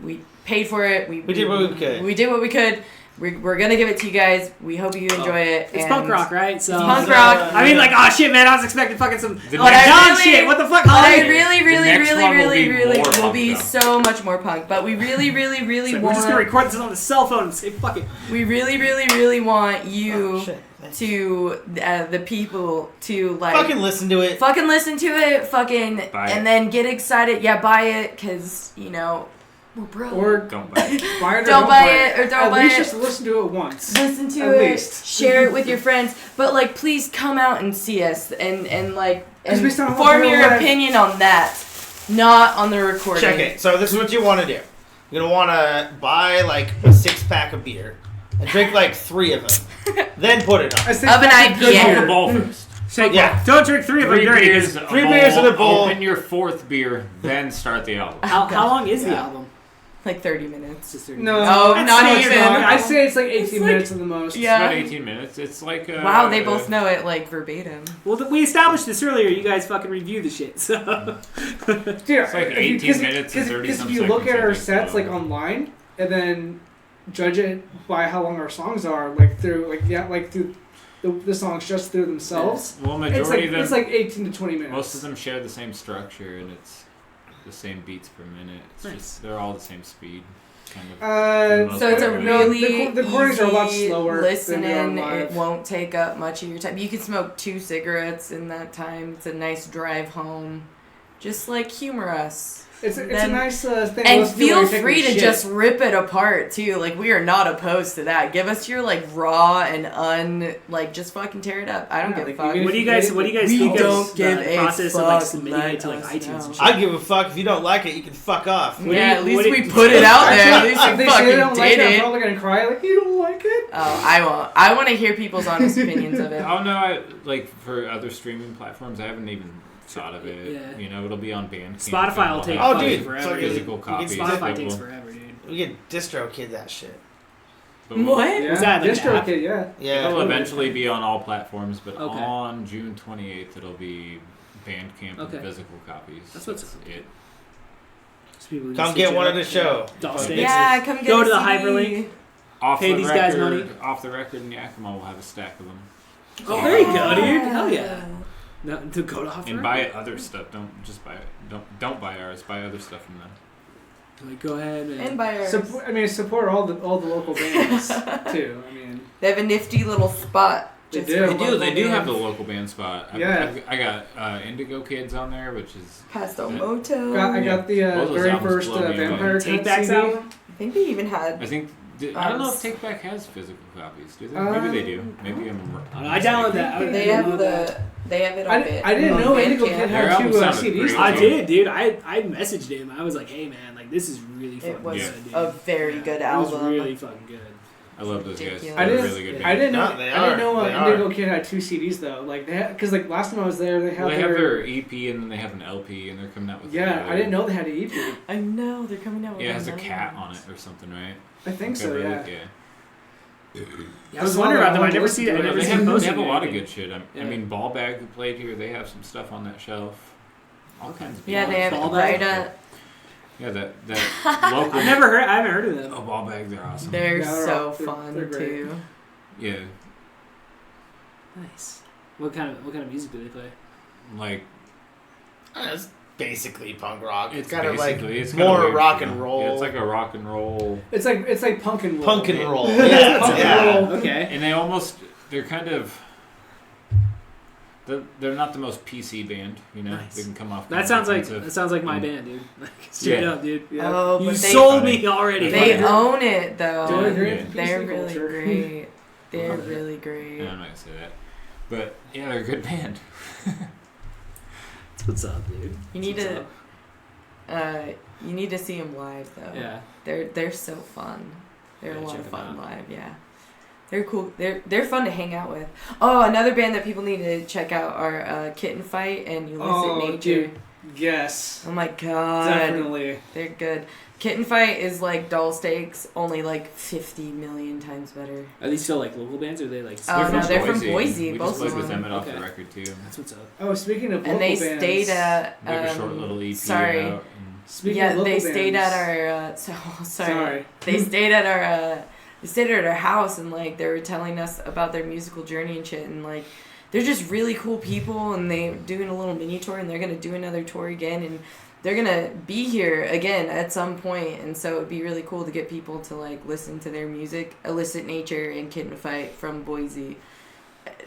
we paid for it. We did what we could. We did what we could. We're gonna give it to you guys. We hope you enjoy it. It's and punk rock, right? So Punk rock. I mean, like, oh shit, man, I was expecting fucking some The But I John really- shit. What the fuck? But I Holly? really, really, next really, one will really, be really more will punk, be though. so much more punk. But we really, really, really It's like, we're just gonna want. record this on the cell phone and say fuck it. We really, really, really want you Shit. to the people to like Fucking listen to it. fucking listen to it, fucking, Buy and it. then get excited. Yeah, buy it, cause you know we're broke. or Don't buy it. buy it or Don't buy it or don't At buy least it. just listen to it once. Listen to At it, least. share it with your friends, but like please come out and see us and like 'Cause and we sound form like your we're live. opinion on that, not on the recording. Check it. So this is what you want to do. You're gonna want to buy like a 6-pack of beer and drink like 3 of them. Then put it on. I think Of an that's a good IPA. Hold beer. the ball first. Say, Yeah. don't drink 3 of them 3 dirty. beers, 'Cause a 3 bowl, beers in a bowl. Open your 4th beer, then start the album. how long is the Yeah. album? Like 30 minutes. It's just No, No, I'd not say it's even. long. I'd say it's like 18 It's like- minutes at the most. Yeah. It's about 18 minutes. It's like Wow, they both know it like verbatim. Well, we established this earlier. You guys fucking review the shit. So Dude, It's like if you- 18 minutes and 30 Because some if you look seconds, at I our think, sets so. like online and then judge it by how long our songs are, like through through the songs just through themselves, Well, it's majority of them, it's like 18 to 20 minutes. most of them share the same structure and it's the same beats per minute. It's Nice. just they're all the same speed, kind of. So it's a No, really the recordings are a lot easy slower listen than they in. are It live. won't take up much of your time. You can smoke 2 cigarettes in that time. It's a nice drive home. Just like humor us. It's a Then- nice thing. to And listen to while feel you're taking free a to shit. just rip it apart too. Like we are not opposed to that. Give us your like raw and just fucking tear it up. I don't Yeah, give a like, fuck. even What do you guys We think don't of give the a process of like fuck, submitting let it to like us iTunes know. and shit? I give a fuck. If you don't like it, you can fuck off. What do Yeah, you- at least what do we you- put it out there. At least If we they say they fucking don't like did it, I'm it. probably gonna cry. Like, you don't like it? Oh, I won't. I want to hear people's honest opinions of it. Oh no, I like for other streaming platforms. I haven't even thought of it. Yeah. You know, it'll be on Bandcamp. Spotify will We'll take have Oh, dude, forever. fucking- physical we can copies. Spotify but takes we'll- forever, dude. We can DistroKid that shit. but we'll- What? Yeah. Is that like an Distro app? Kid, yeah. Yeah. It'll eventually be on all platforms, but Okay. on June 28th, it'll be Bandcamp Okay. and physical copies. That's what's it. So people can Come just get hit one you at the up. show. Doll Stakes. Yeah, come get Go a to the CD. hyperlink. Off Pay the these record, guys money. Off the record, and Yakima will have a stack of them. Oh, there you go, dude. Hell yeah. No, to go to Huff And buy other stuff. Don't just buy it. Don't buy ours. Buy other stuff from them. Like, go ahead And buy ours. Support all the local bands too. I mean, They have a nifty little spot. They just do. for They local They do have the bands. local band spot. Yeah. I got Indigo Kids on there, which is Pastel Yeah. Moto. I got the Both those very albums first blow me away. Vampire Take Cut Back's CD. album. I think they even had. I think. I don't know if Take Back has physical copies. Do they? Maybe they do. Maybe I'm. I downloaded that. They have They have it on I didn't know Indigo Kid Bandcamp. Their had album two sounded CDs. great. I did, dude. I messaged him. I was like, hey, man, like, this is really fucking It was good, dude. a very good It was album. really fucking good. I love those guys. Ridiculous. They're I didn't- really good. I didn't know. No, they I didn't are. know They Indigo are. Kid had two CDs though. Like they because like last time I was there, they had Well, they have their their EP and then they have an LP and they're coming out with. yeah. the I didn't know they had an EP. I know they're coming out with Yeah, it has a another cat one. on it or something, right? I think so. Cover Yeah. it, Yeah, I was wondering about them. I never see it. I Yeah, never they see have, them they posted have a lot of anything. good shit. I Yeah. mean, Ballbag who played here, they have some stuff on that shelf. All kinds of Yeah, people. they have Ball right Bag? Yeah, that local. I haven't heard of them. Oh, Ballbag, they're awesome. They're Yeah, they're so all- they're- fun they're great. too. Yeah, Nice. What kind of music do they play? like It's basically punk rock. it's kind of like basically it's kinda more weird, rock you know? and roll. Yeah, it's like a rock and roll, It's like punk and roll. punk and roll. Yeah, Yeah, punk yeah. and roll. Okay. and they're kind of. They're not the most PC band, you know. Nice. They can come off. That kind of sounds like my Mm. band, dude. Like, straight Yeah. up, dude. Yeah. Oh, You but they sold me already. they Yeah. own it though. They're Yeah. into They're PC really culture. great. They're Okay. really great. Yeah, I'm not gonna say that, but yeah, they're a good band. What's up, dude? You need What's to up? you need to see them live though. Yeah. They're so fun. They're Yeah, a lot check of 'em fun out. live. Yeah. They're cool. They're fun to hang out with. Oh, another band that people need to check out are Kitten Fight and Ullicit Oh, Nature. dude. Yes. Oh my god. Definitely. They're good. Kitten Fight is like Doll Stakes, only like 50 million times better. Are these still like local bands or are they like? Oh, no, they're from Boise, We both just played of with them. them at Off Okay. the Record too. That's what's up. Oh, speaking of local And they bands, stayed at. They have a short little EP sorry. out. Speaking Yeah, of local they stayed bands, at our. Sorry. Sorry. They stayed at our. They stayed at our house and like they were telling us about their musical journey and shit and like they're just really cool people and they're doing a little mini tour and they're gonna do another tour again and they're gonna be here again at some point and so it'd be really cool to get people to like listen to their music. Illicit Nature and Kitten Fight from Boise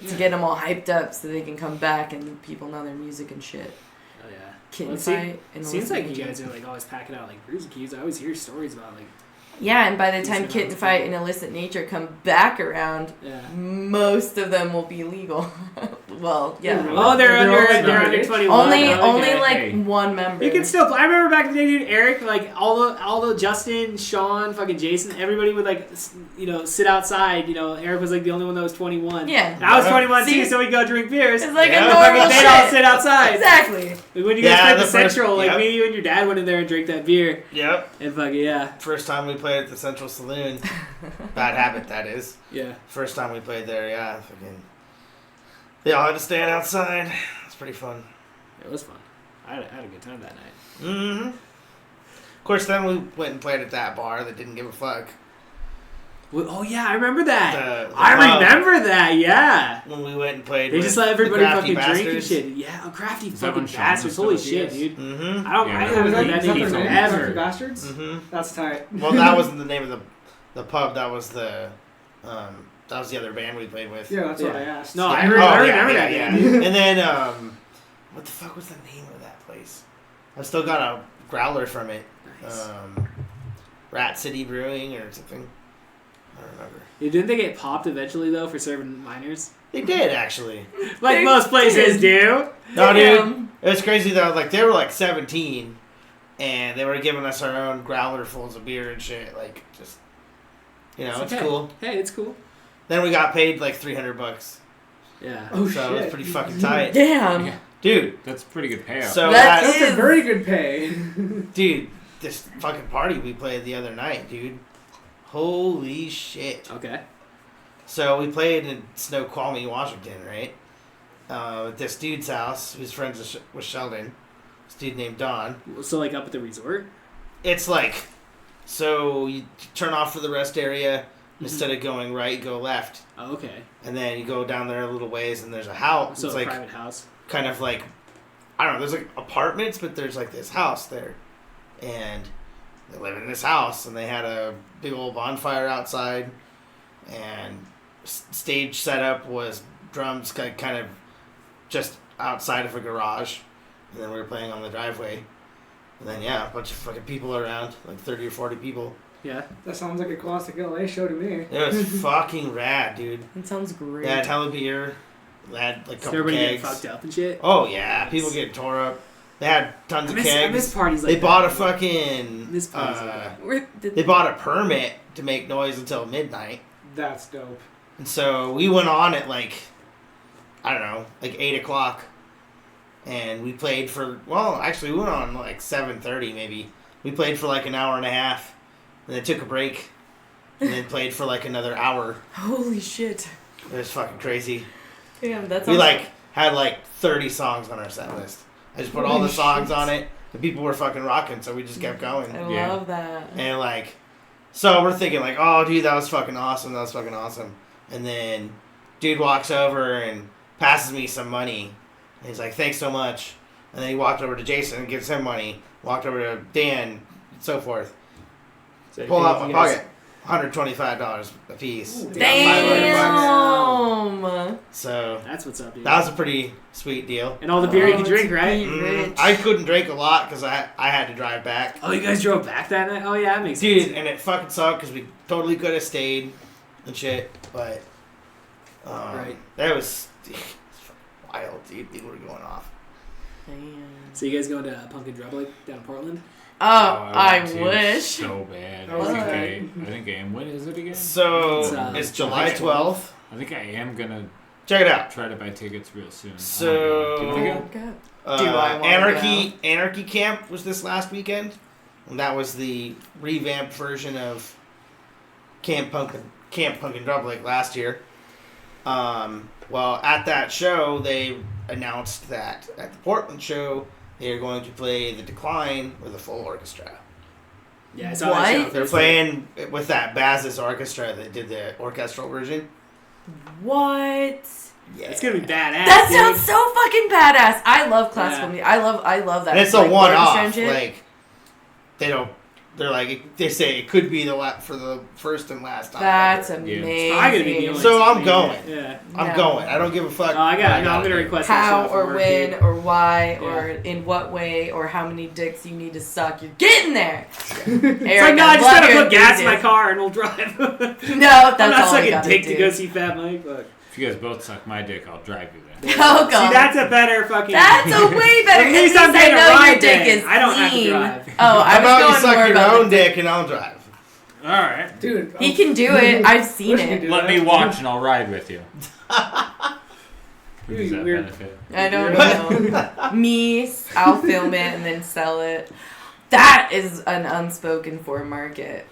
to get them all hyped up so they can come back and people know their music and shit. Oh yeah. Kitten Well, it Fight and Seems Illicit like you Nature. guys are like always packing out like Bruiser Keys. I always hear stories about like Yeah, and by the time Decent Kitten amounts of Fight people. and Illicit Nature come back around, yeah. most of them will be legal. Well, yeah. Really? Oh, they're They're under all they're under underage? 21. Only Okay. only like Hey. one member. You can still play. I remember back in the day, dude. Eric, like all the Justin, Sean, fucking Jason, everybody would like sit outside. Eric was like the only one that was 21. Yeah. And I was 21 See? too, so we'd go drink beers. It's like Yeah, a fucking normal They'd all shit. sit outside. Exactly. Like when you guys Yeah, played the the first- Central, like yep. me, you and your dad went in there and drank that beer. Yep. And fucking yeah, First time we played at the Central Saloon. Bad habit, that is. yeah. First time we played there, yeah. Fucking. They all had to stand outside. It's pretty fun. It was fun. I had a good time that night. Mm-hmm. Of course, then we went and played at that bar that didn't give a fuck. Oh yeah, I remember that. The I pub. remember that. Yeah. When we went and played They with just let everybody the Crafty fucking drink and Bastards. shit. Yeah, crafty Is that fucking when Sean bastards. was Holy still shit, with dude. Mm-hmm. I don't. Yeah, I was haven't Is heard that that their name name? forever. Crafty Bastards? Mm-hmm. That's tight. Well, that wasn't the name of the pub. That was the that was the other band we played with. Yeah, that's what Yeah. I asked. No, I Yeah. remember Oh, that. yeah, name, yeah. dude. And then what the fuck was the name of that place? I've still got a growler from it. Nice. Rat City Brewing or something. I don't remember. Didn't they get popped eventually though for serving minors? They did actually. Like They most places did. do. No, Damn. dude, it was crazy though. Like they were like 17, and they were giving us our own growler fulls of beer and shit. Like just, it's okay. cool. Hey, it's cool. Then we got paid like $300. Yeah. Oh So it was shit. pretty fucking tight, Damn. Yeah. dude. That's pretty good payout. So That That's is- a very good pay. dude, this fucking party we played the other night, dude. Holy shit. Okay. So we played in Snoqualmie, Washington, right? At this dude's house, who's friends with Sheldon. This dude named Don. So like up at the resort. It's like, so you turn off for the rest area. Instead of going right, go left. Oh, okay. And then you go down there a little ways, and there's a house. So It's a like private house. kind of like, I don't know, there's like apartments, but there's like this house there. And they live in this house, and they had a big old bonfire outside. And stage setup was drums kind of just outside of a garage. And then we were playing on the driveway. And then, yeah, a bunch of fucking people around, like 30 or 40 people. Yeah. That sounds like a classic LA show to me. It was fucking rad, dude. That sounds great. They had hella beer. They had like a So couple everybody kegs. get fucked up and shit. Oh yeah, people getting tore up. They had tons I of miss kegs. parties like They bought a that. fucking. This party's like that. They bought a permit to make noise until midnight, That's dope. and so we went on at like, I don't know, like 8:00, and we played for. Well, actually, we went on like 7:30 maybe. We played for like an hour and a half, and then took a break, and then played for like another hour. Holy shit. It was fucking crazy. Damn, that's We like had like 30 songs on our set list. I just put all the Holy songs shit. on it. The people were fucking rocking, so we just kept going. I Yeah. love that. And like, so we're thinking like, oh dude, that was fucking awesome. That was fucking awesome. And then, dude walks over and passes me some money. And he's like, thanks so much. And then he walked over to Jason and gives him money. Walked over to Dan, and so forth. So Pull out my you guys- pocket. $125 a piece. Ooh, They got $500. Damn. So That's what's up, dude. that was a pretty sweet deal. And all the beer you Oh, can drink, to right? be rich. I couldn't drink a lot because I had to drive back. Oh, you guys drove back that night? Oh, yeah, that makes sense. Dude, and it fucking sucked because we totally could have stayed and shit, but Right. that was wild, dude. People were going off. Damn. So you guys going to Pumpkin Drublic down in Portland? Oh, I want to wish. so bad. Oh, I think I am. When is it again? So It's, it's July 12th. I think I am gonna Check it out. try to buy tickets real soon. So- Do you wanna go? Do I wanna Anarchy Camp was this last weekend, and that was the revamped version of Camp Pumpkin Drublic last year. Well, at that show, they announced that at the Portland show, they are going to play The Decline with a full orchestra. Yeah, I saw that What? show. They're playing with that Baz's orchestra that did the orchestral version. What? Yeah, It's going to be badass, That dude. sounds so fucking badass. I love classical Yeah. music. I love that. And it's a like, one-off. orchestra and shit. Like they don't. They're like they say it could be for the first and last time. That's ever. amazing. I'm going to be the only So one. I'm going. Yeah. I'm No. going. I don't give a fuck. Oh, I got. No, I'm gotta going to do. request that How show from or work, when dude. or why Yeah. or in what way or how many dicks you need to suck. You're getting there. It's like, no, I just gotta put gas in my car and we'll drive. No, that's I'm not all I sucking gotta dick do. to go see Fat Mike. Look. If you guys both suck my dick, I'll drive you there. Oh See, god. that's a better fucking. That's a way better. At least I'm I getting a know ride your dick then. is I don't have to clean. drive. Oh, I How was about you going suck more your about own the dick and I'll drive? All right. Dude. He can do it. I've seen Wish we could it. do Let that. me watch and I'll ride with you. Who does that Weird. benefit? I don't know. Me, I'll film it and then sell it. That is an unspoken for market.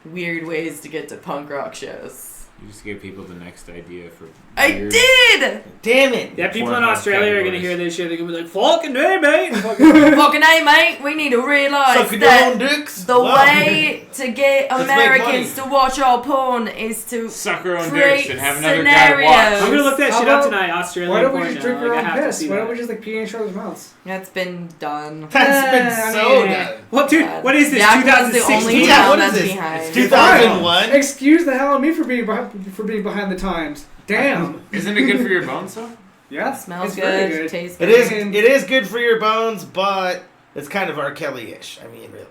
Weird ways to get to punk rock shows. You just give people the next idea for. I weird- did! Damn it! Yeah, people in Format Australia are gonna categories. hear this shit. They're gonna be like, "Fucking hey, mate!" And fucking- Fucking hey, mate, we need to realise Sucking your own that dicks. the Wow. way to get Let's make Americans money. to watch our porn is to Suck our own create dicks and have another guy scenarios. watch. I'm gonna look that How shit up about- tonight. Australia. Why don't we porn just drink now. our Like, I own have to piss? see Why that. don't we just like pee in each other's mouths? That's been done. That's been I so mean, done. What, dude? God. What is this? Yakka's the only 2016? Yeah, town what is that's this? behind. It's 2001. Excuse the hell of me for being behind the times. Damn. Isn't it good for your bones, though? Yeah. Smells it's very good, tastes It good. is. It is good for your bones, but It's kind of R. Kelly-ish. I mean, really.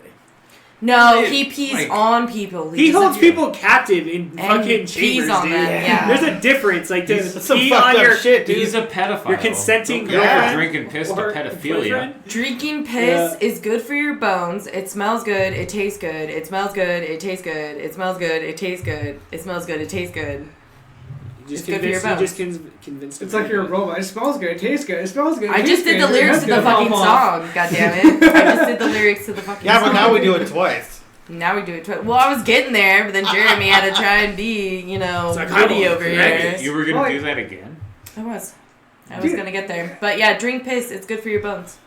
No, Like- he pees like- on people. He doesn't holds do- people captive in And fucking pees chambers, on dude. them, yeah. There's a difference. Like, to That's some pee fucked on up your shit, dude. He's a pedophile. Your consenting Don't go girlfriend for drinking piss to or pedophilia. boyfriend. Drinking piss is good for your bones. It smells good. It tastes good. It smells good. It tastes good. It smells good. It tastes good. It smells good. It tastes good. You just It's good for your convinced. You bones. just convinced. It's like you're a robot. It smells good. It tastes good. It smells good. It I tastes just did good. the lyrics It to the smells good. fucking song. God damn it! I just did the lyrics to the fucking Yeah, song. but now we do it twice. Now we do it twice. Well, I was getting there, but then Jeremy had to try and be, It's like, witty I will over correct here. it. You were gonna Well, do that again? I was Dude. gonna get there, but yeah, drink piss. It's good for your bones.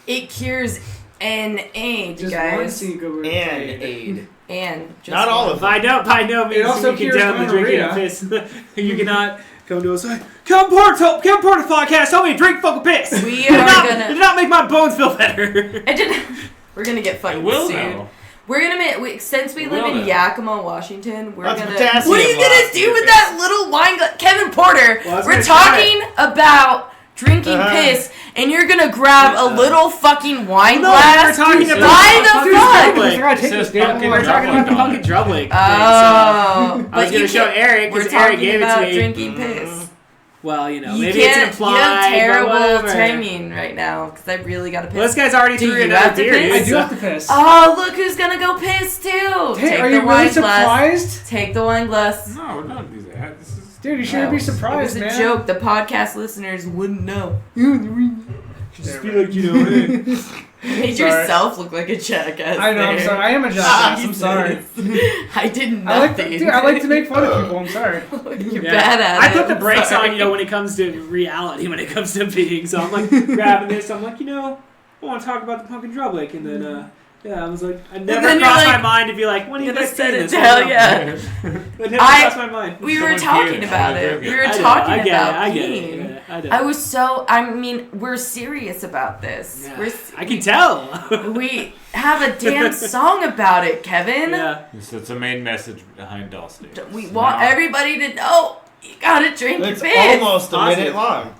It cures an AIDS, Just one guys, seagull. And aid. and just Not all one. of By no means It also you can cures down the drinking gonorrhea. of piss. You cannot come to us like, come part of the podcast, tell me to drink fucking piss. We It did are not- gonna- It did not make my bones feel better. I did. We're gonna get It fucking will sued. though. We're gonna make since we It live will in though. Yakima, Washington. We're That's gonna. potassium What are you loss gonna to do your with face. that little wine glass, Kevin Porter? Well, I was We're gonna try talking about drinking piss, and you're gonna grab a little fucking wine No, glass. we're talking Dude, about why the fucking fuck? Drublic. I gotta take It this says damn pumpkin We're talking about the Drublic on fucking it. Drublic thing. Oh, I was but gonna you show can't- Eric We're because Eric talking gave it about to me. drinking piss. Well, you know, You maybe it's can't. implied. You have but terrible whatever. timing right now because I really gotta piss. Well, this guy's already Do through you another have to beer. piss? I dude, do so- have to piss. Oh, look who's gonna go piss too. Hey, Take are the you really wine glass. surprised? Take the wine glass. No, don't do that. This is Dude, you shouldn't be surprised, It was man. a joke. The podcast listeners wouldn't know. Just be like, you know, hey. You made Sorry. yourself look like a jackass. I know, I'm there. sorry. I am a jackass. I'm sorry. I did I like, nothing. dude, I like to make fun of people. I'm sorry. You're Yeah. bad at I it. put the I'm brakes sorry. on, you know, when it comes to reality, when it comes to being. So I'm like grabbing this. I'm like, you know, I want to talk about the pumpkin Drublic, and then yeah, I was like, I never then you're crossed like, my mind to be like, when are you gonna guys set saying it this? down, yeah. It never I- crossed my mind. We were Someone talking peed. about I it. drink We it. were I know, talking I get about it. I get peeing. it. Yeah, I know. I was so. I mean, we're serious about this. Yeah. We're. I can tell. We have a damn song about it, Kevin. Yeah. So it's a main message behind Doll State. We want everybody to know you gotta drink It's piss. almost a Positive. minute long.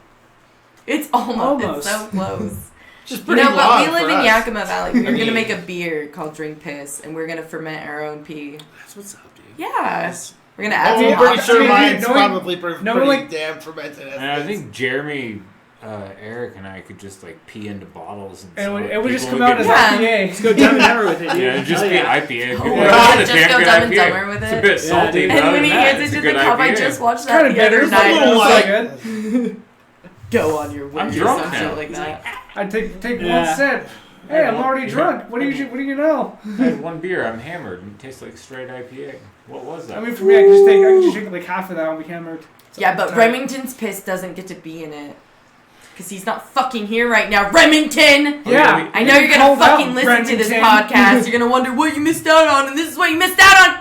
It's almost. Almost. It's so close. Just You pretty know, long but we for live in us. Yakima Valley. We're I gonna mean- make a beer called Drink Piss, and we're gonna ferment our own pee. That's what's up, dude. Yeah, we're gonna add Oh, some I'm pretty hops. sure I mean, mine's knowing- probably knowing, pretty like- damn fermented. And I think Jeremy, Eric, and I could just like pee into bottles and And sell it would just People come out as Yeah. IPA. Let's go dumb and dumber with it, dude. Yeah, it'd just Hell be yeah. IPA. Oh, People we're are like, gonna "Oh, it's a just damn go good Dumb and IPA." Dumber with It's it. a bit Yeah, salty. dude. but And other when he than that, hands it's it a to the good cup, I IPA. just watched Kind that of the other bitter. night. It's a and I was little like, light. go on your way. I'm or drunk some now. shit like that. I take Yeah. one sip. Hey, I'm already Yeah. drunk. What do you know? I had one beer. I'm hammered. And it tastes like straight IPA. What was that? I mean, for me, I can just drink like half of that and be hammered. Yeah, but Sorry. Remington's piss doesn't get to be in it. Because he's not fucking here right now. Remington! Yeah. I know you're gonna Called out, fucking listen to this Remington. podcast. You're gonna wonder what you missed out on, and this is what you missed out on!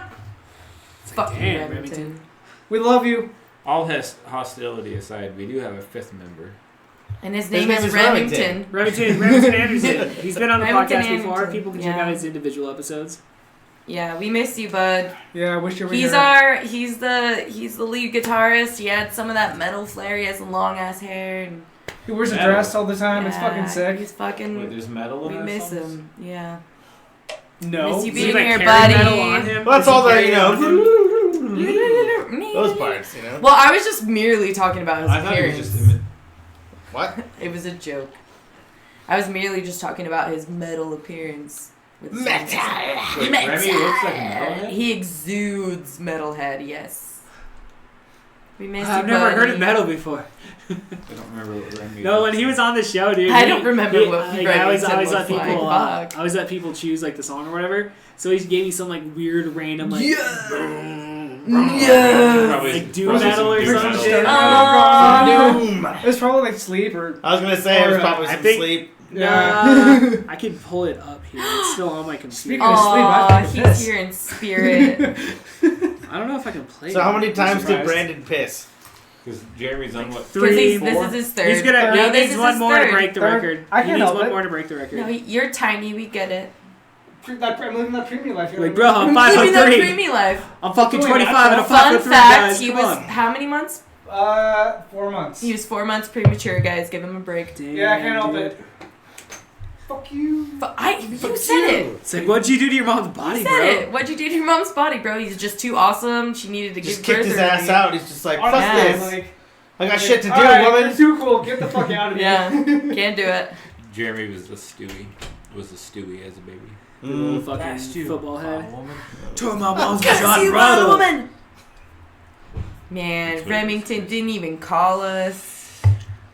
It's fucking damn, Remington. We love you. All hostility aside, we do have a fifth member. And his His name name is is Remington. Remington Anderson. He's been on the Remington podcast before. Anderson. People can check Yeah. out his individual episodes. Yeah, we miss you, bud. Yeah, I wish you were He's here. he's the lead guitarist. He had some of that metal flair. He has some long ass hair. And He wears a Metal. dress all the time. It's yeah, fucking sick. He's Wait, fucking. there's metal in We our miss songs? him. Yeah. No. Miss you Does he, being like, here, carry metal buddy. on him? Well, that's Does he all that, carry you it on him? know. Those parts, you know. Well, I was just merely talking about his I thought it appearance. was just What? It was a joke. I was merely just talking about his metal appearance. With his Metal. songs. Wait, Remy looks like a metalhead? He exudes metalhead. Yes. We missed I've you, never buddy. heard of metal before. I don't remember what Remy No, when looks he was on the show, dude. I don't remember what like, Remington I always looks let people. like. Fuck. I always let people choose like the song or whatever. So he gave me some like weird random like Yeah. Probably, like doom probably metal or doom some metal. shit. Doom. It was probably like sleep or. I was gonna say it was Or, probably I some think- sleep. Nah, I can pull it up here. It's still on my computer. Speaking of sleep, I Aw, think he's this. here in spirit. I don't know if I can play. So how it. many times did surprised. Brandon piss? Because Jeremy's on what? 3, Because 4. this is his third. He's gonna. No, He this needs is one his more to third. break the Third. record. I He can't needs help one it. more to break the record. No, you're tiny. We get it. I'm living that premium life. Like, bro, I'm Living that 5'3". creamy life. I'm fucking Wait, 25 and a Fun 5'3", fact: guys. he Come was on. how many months? 4 months. He was 4 months premature, guys. Give him a break. Yeah, I can't help Damn, it. Fuck you. You said it. It's like, what'd you do to your mom's You body, said bro? it. What'd you do to your mom's body, bro? He's just too awesome. She needed to Just give birth. kicked his or- ass out. He's just like, fuck Yeah. this. Like, I got shit to do, alright, woman. you're too cool. Get the fuck out of here. Yeah, can't do it. Jeremy was the Stewie. Was the Stewie as a baby. Little Mm. fucking football head. woman. Tore my mom's Cause John you Rado. are a woman. Man, That's what Remington didn't even call us.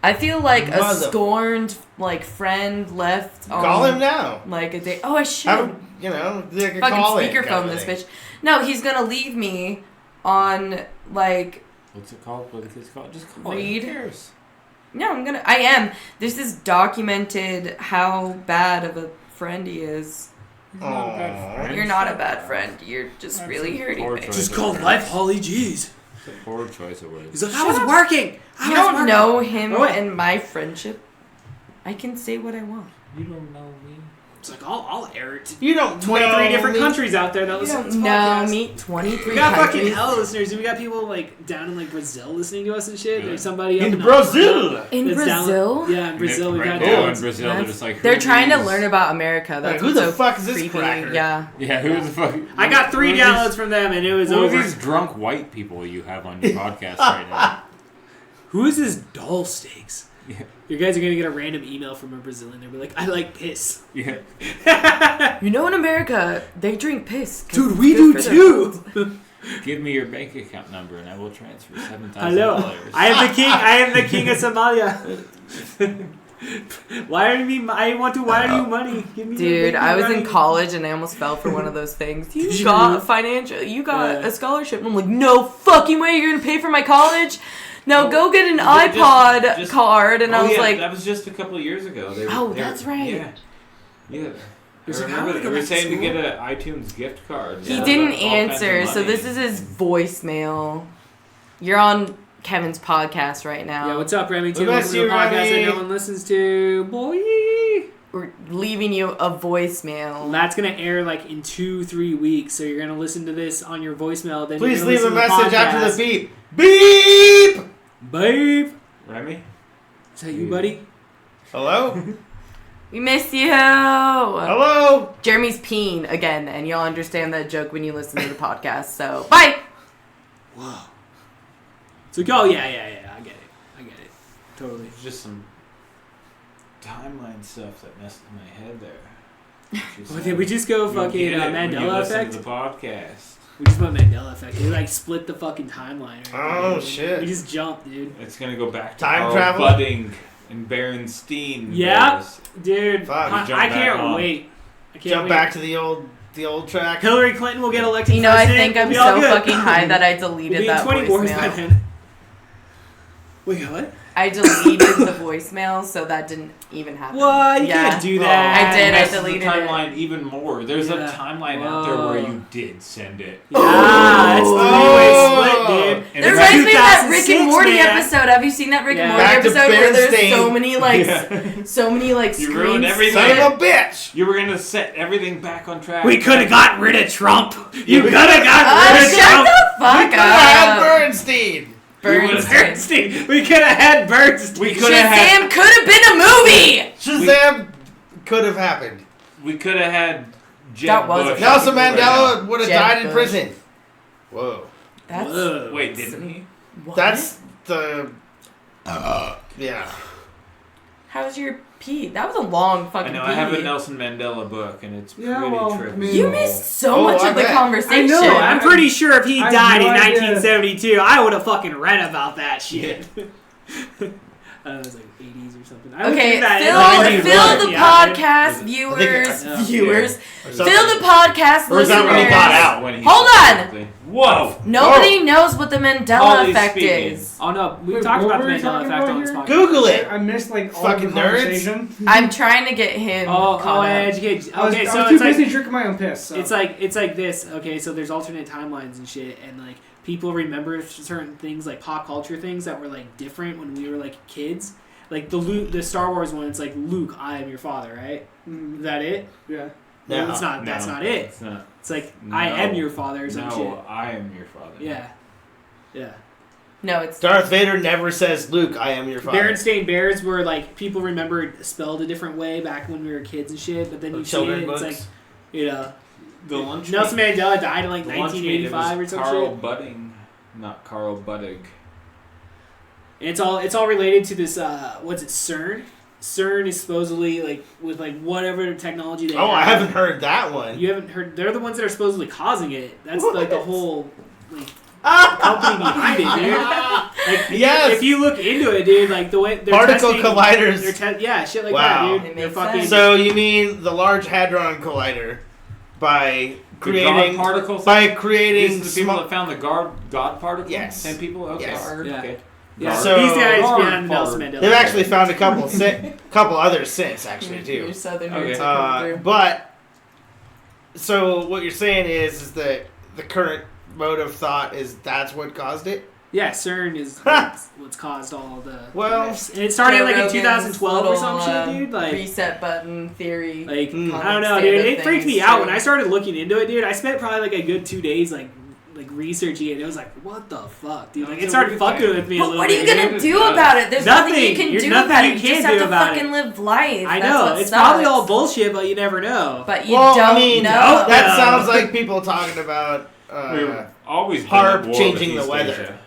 I feel like a Mother- scorned like friend left on Call him now. like a day. Oh, I should. Have him, you know, like a Fucking call in speakerphone kind of this thing. bitch. No, he's gonna leave me on like. What's it called? What the kids call it? Just call Read. it. Who cares? No, I am. This is documented how bad of a friend he is. He's not a bad Aw. friend. You're not a bad friend. You're just really hurting poor me. choice. Just called life Holly G's. It's a poor choice of words. He's like, I was working. You don't know him Oh, wait. and my friendship. I can say what I want. You don't know me. It's like, I'll air it to You don't 23 know different me. countries out there that You listen to don't this know podcast. me. 23 We got fucking countries. hella listeners, and we got people like down in like Brazil listening to us and shit. Yeah. There's somebody up In in Brazil. In that's down- Brazil? yeah, in Brazil, we got right now in downloads. Brazil, they're just like, They're who trying to these- learn about America. That's Like, who what's the so fuck is this creepy. cracker? Yeah. Yeah, who the fuck? I got 3 who are downloads these- from them, and it was Who are over. these drunk white people you have on your podcast right now? Who is this doll steaks? Yeah. You guys are gonna get a random email from a Brazilian. They'll be like, I like piss. Yeah. You know, in America, they drink piss. 'cause Dude, it's we good do for their too. Give me your bank account number and I will transfer $7,000. Hello, I am the king. I am the king of Somalia. Wire me. I want to wire you money. Give me. your Dude, bank I was in money. college and I almost fell for one of those things. You Did got you? a financial, you got Yeah. a scholarship. And I'm like, no fucking way, you're gonna pay for my college? Now Well, go get an just- iPod just- card. And I Oh, was yeah, like, that was just a couple of years ago. They were, Oh, they were- that's right. Yeah. Yeah. He was I like, I remember wanna they go were back to saying to school. get an iTunes gift card. he Yeah, didn't all kinds of answer, so money. this is his voicemail. You're on Kevin's podcast right now. Yeah, what's up, Remington? We miss Welcome to the you, podcast that Remy. no one listens to. Boy. We're leaving you a voicemail. That's gonna air like in 2-3 weeks, so you're gonna listen to this on your voicemail. Then Please you're gonna leave a listen to the message after podcast. the beep. Beep! Babe, Remy? is that you, buddy? Hello? We miss you. Hello? Jeremy's peeing again, and you'll understand that joke when you listen to the podcast. So, bye. Whoa. It's like, oh yeah, I get it, totally. It's just some timeline stuff that messed with my head there. Well, did we just go fucking Mandela effect? To the podcast. We just went Mandela effect. We like split the fucking timeline. Right Oh, there. shit. We just jumped, dude. It's gonna go back to Time Carl travel? Budding and Berenstein. Yeah. days. Dude, Fuck, I jump back can't on. wait. I can't Jump wait. back to the old track. Hillary Clinton will get elected. You know, I president. think I'm We'll be all so good. fucking high that I deleted We'll be that in 20 wars by voicemail. then. Wait, what? I deleted the voicemail, so that didn't even happen. What? You Yeah. can't do Oh, that. I did, I Messes deleted the it. timeline even more. There's Yeah. a timeline out there where Whoa. you did send it. Yeah, that's the three-way split, dude. And That it's reminds me of that Rick 2006, and Morty man. episode. Have you seen that Rick and Yeah. Morty Back to episode where there's Berenstain. so many like, Yeah. so many like You screens? ruined everything. Son split? of a bitch! You were gonna set everything back on track. We could have gotten rid of Trump. You we could have gotten Oh, rid of shut Trump. the fuck Had up, Bernstein! Bernstein. Bernstein. We could have had Bernstein. We could have had. Shazam could have been a movie. Shazam could have happened. We could have had. Jeb That was a Bush. Nelson right Mandela now. would have Jeb died in Bush. prison. Whoa. That's Whoa. Wait, didn't he? what? That's the. Yeah. How's your pee? That was a long I fucking know. pee. I have a Nelson Mandela book, and it's Yeah, pretty well, I trippy. mean- You missed so Oh, much I of the bet. conversation. I know, I'm pretty sure if he I have died no in idea. 1972, I would have fucking read about that shit. It was like 80s or something. I looked Okay, into that. fill It was the like, yeah, podcast I think viewers, it's- viewers, Or fill something. the podcast Or is that when he listeners. got out? When he Hold said on! something. Whoa! Nobody knows what the Mandela Holly effect speaking. is. Oh no, we Wait, talked what about the were we Mandela talking effect about on this here? podcast. Google it! I missed like all Fucking the nerds. conversation. I'm trying to get him Oh, caught up. educate. I was, Okay, I so was too it's like busy drinking my own piss. So. it's like this. Okay, so there's alternate timelines and shit, and like people remember certain things, like pop culture things that were like different when we were like kids. Like the Star Wars one, it's like Luke, I am your father, right? Is that it? yeah. No, No. it's not. That's not it. It's not. It's like I No. am your father or some No, shit. I am your father. Yeah, yeah. No, it's Darth Vader never says, "Luke, I am your father." Berenstain Bears were like people remembered spelled a different way back when we were kids and shit, but then you see Children it, books. it's like, you know, The lunch Nelson meat- Mandela died in like the lunch meat, it 1985 or was some Carl shit. Budding, not Carl Buddig. And it's all related to this. What's it? CERN. CERN is supposedly like with like whatever technology they. Oh, I have. haven't heard that one. You haven't heard? They're the ones that are supposedly causing it. That's like the whole like Ah! company behind it, dude. Like, Yes. if you look into it, dude, like the way they're Particle testing, colliders. yeah, shit like Wow. that, dude. It They're makes fucking. sense. So you mean the Large Hadron Collider by creating God particles? by These creating are the people small that found the God particle? Yes. Same people? Okay. Yes. Yeah. Okay. Yeah, So- these guys Guard behind the Nelson part. Mandela. They've actually found a couple others since actually your too. southern Okay. roots are coming through. But so what you're saying is that the current mode of thought is that's what caused it? Yeah, CERN is what's caused all the. Well, and it started Joe like in Rogan's 2012 or some little, shit, dude. Like, reset button theory. I don't know, Common dude. state It of freaked me things, out too. when I started looking into it, dude. I spent probably like a good 2 days like researching it. It was like, what the fuck, dude? Like, it It's a started weird fucking thing. with me a But little what are you bit. gonna It do does. about it? There's nothing you Nothing. can There's do nothing about you it. You can just do have to about fucking it. live life. I That's know. what It's probably sucks. all bullshit, but you never know. But you well, don't I mean, know. that No. sounds like people talking about We've always been HARP at war changing with the East weather. Asia.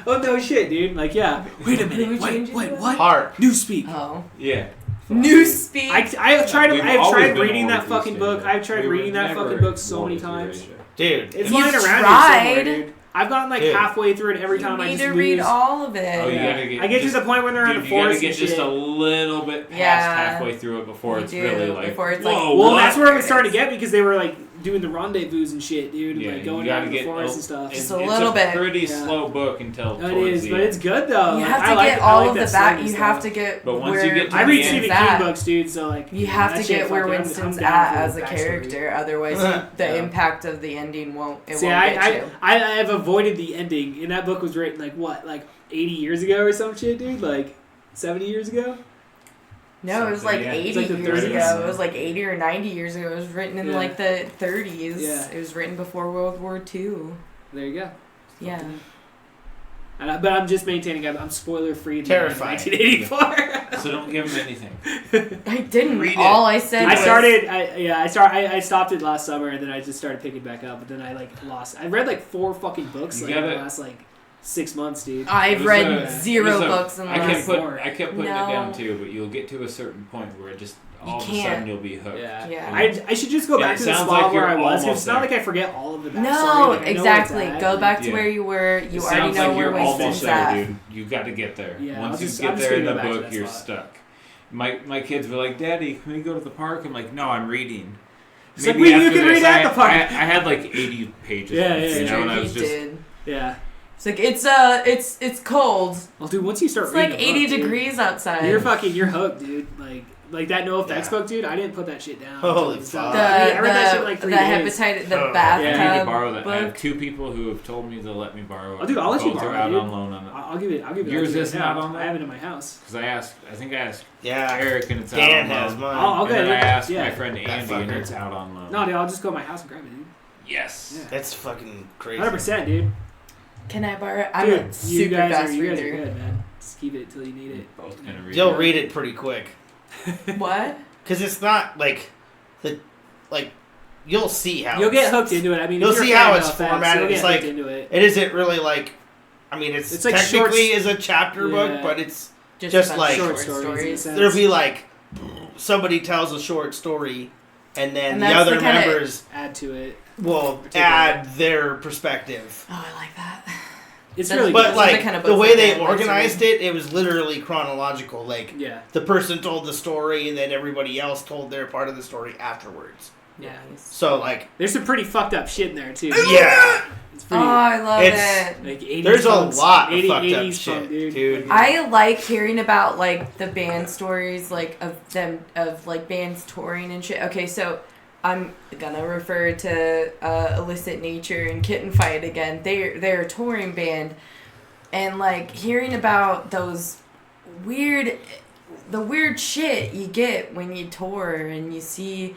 Oh, no shit, dude. Like, yeah. Wait a Who minute. Wait, changed wait, it? what? HARP. Newspeak. Oh. Yeah. Newspeak. I've tried We've I've always tried been reading at war that with fucking East book. Asia. I've tried We were reading that never fucking book at so war many with times. Eurasia. Dude. It's You've lying around tried. here somewhere, dude. I've gotten like Dude. halfway through it every time You I need just to read lose. all of it. Oh, you Yeah. gotta get. I get to the point when they're in Dude, the you gotta forest get and just shit. a little bit past Yeah. halfway through it before You it's do, really like. before it's like- Whoa, Well, what? that's where it was starting to get because they were like doing the rendezvous and shit, dude, and Yeah, like you going gotta down to the get forest a- and stuff. Just It's a little bit. pretty Yeah. slow book until It towards is, the but end. it's good though. You Like, have I to like, get I all like of the that back. slowly You stuff. have to get But once where you get to I read the Stephen end- Winston's King at. books, dude. So like You have that to shit get where fucking- I'm Winston's down at for as a backstory. character. Otherwise, the Yeah. impact of the ending won't. It See, won't get you. I have avoided the ending, and that book was written like what, like 80 years ago or some shit, dude. Like 70 years ago. No, it was like Yeah. 80 It's like the years 30s. ago. It was like 80 or 90 years ago. It was written in Yeah. like the 30s. Yeah. It was written before World War II. There you go. Yeah. But I'm just maintaining. I'm spoiler free. Terrifying. 1984. So don't give him anything. I didn't. Read it. All I said I was started. I stopped it last summer, and then I just started picking back up. But then I like lost. I read like 4 fucking books You like in the gotta- last like 6 months, dude. I've It was read a- zero it was a- books in the I last. kept putting it down No. too, but you'll get to a certain point where it just all of a can't. sudden you'll be hooked. Yeah. Yeah. I should just go Yeah, back it to the sounds spot like where you're I was. 'Cause almost it's not there. like I forget all of the backstory. No, like, I know where it's exactly. at. Go back to Yeah. where you were. You It already sounds know like where you're almost Winston's there, at. dude. You got to get there. Yeah, Once I'm you just get gonna there in go the back to book, that you're spot. stuck. My kids were like, "Daddy, can we go to the park?" I'm like, "No, I'm reading." It's like, Maybe you after can this, read at I- the park. I had like 80 pages. Yeah, of this, yeah, you know, Sure, and I he was just did. Yeah. It's like it's cold. Well, dude, once you start It's like reading a 80 book, dude, degrees outside. you're hooked, dude. Like that No Effects Yeah. book, dude. I didn't put that shit down. Holy until it was done. fuck. the I read that shit in like 3 the days. hepatitis, the Oh. bathtub Yeah. I need to borrow that. I have book. 2 people who have told me they'll let me borrow it. Oh, dude, I'll let you Both borrow are it, out dude. on loan on it. I'll give it. Yours to you is now. not on I there? have it in my house. Because I asked Yeah. Eric and it's out Dan on has loan. mine. I'll And get then I it. asked Yeah. my friend Andy and fucker. it's out on loan. No, dude, I'll just go to my house and grab it, dude. Yes. Yeah. That's fucking crazy. 100%, dude. Can I borrow it? I'm Dude, a super you guys fast are reader. good, man. Just keep it till you need it. Both gonna read You'll it. read it pretty quick. What? Because it's not you'll see how You'll get it's- hooked into it. I mean, You'll if you're see a fan how of it's No Effects, formatted. You'll get It's like- hooked into it. It isn't really like, I mean, it's It's like technically shorts- is a chapter book, Yeah. but it's Just Just about like- Short stories. in a sense. there'll be like somebody tells a short story, and then And the that's other the kinda- members Add to it. will Particular. add their perspective. Oh, I like that. It's That's- really But good. Those are the like kind of the books way that they Dan likes to organized read. it was literally chronological. Like Yeah. the person told the story, and then everybody else told their part of the story afterwards. Yeah. So like, There's some pretty fucked up shit in there too. yeah, It's Oh, pretty. I love It's- it. Like 80s there's a punks, lot of 80s fucked up 80s punk, shit, dude. I like hearing about like the band stories, like of them of like bands touring and shit. Okay, so I'm gonna refer to Illicit Nature and Kitten Fight again. They're a touring band, and like hearing about those the weird shit you get when you tour and you see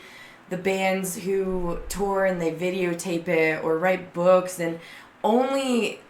the bands who tour and they videotape it or write books, and only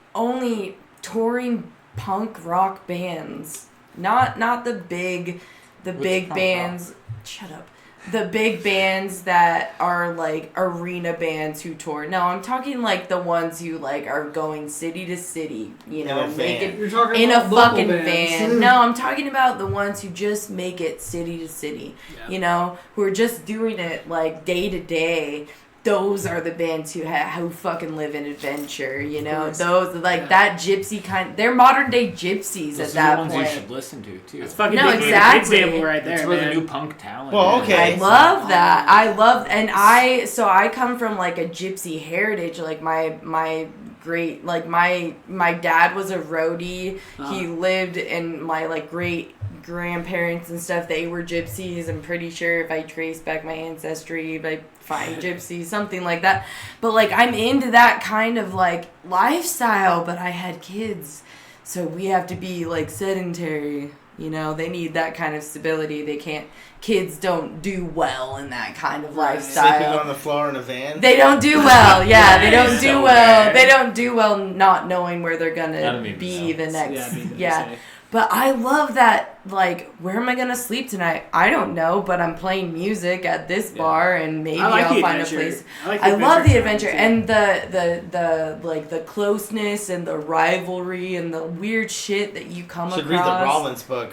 touring punk rock bands, not the big punk bands. Shut up. The big bands that are like arena bands who tour. No, I'm talking like the ones who like are going city to city, you know, In a make van. it You're talking in a about local fucking bands. van. No, I'm talking about the ones who just make it city to city, Yeah. you know, who are just doing it like day to day. Those are the bands who fucking live in adventure, you know. course. Those like Yeah. that gypsy kind. They're modern day gypsies Those at are that the ones point. you should listen to too. It's fucking No, big, exactly. big example right there, That's where man. the new punk talent. Well, is. okay. I love that. I love, and I come from like a gypsy heritage. Like my great, like my dad was a roadie. He lived in my like great grandparents and stuff. They were gypsies. I'm pretty sure if I trace back my ancestry, I find gypsies, something like that. But like I'm into that kind of like lifestyle. But I had kids, so we have to be like sedentary. You know, they need that kind of stability. They can't. Kids don't do well in that kind of Sleeping lifestyle. on the floor in a van. They don't do well. Yeah, they don't do So well. bad. They don't do well not knowing where they're That'll gonna make be me the sad. next. Yeah, me Yeah. too. But I love that. Like, where am I gonna sleep tonight? I don't know. But I'm playing music at this bar, and maybe I like I'll the find a adventure. place. like I love the side adventure too. and the like the closeness and the rivalry and the weird shit that you come Should across. read the Rollins book.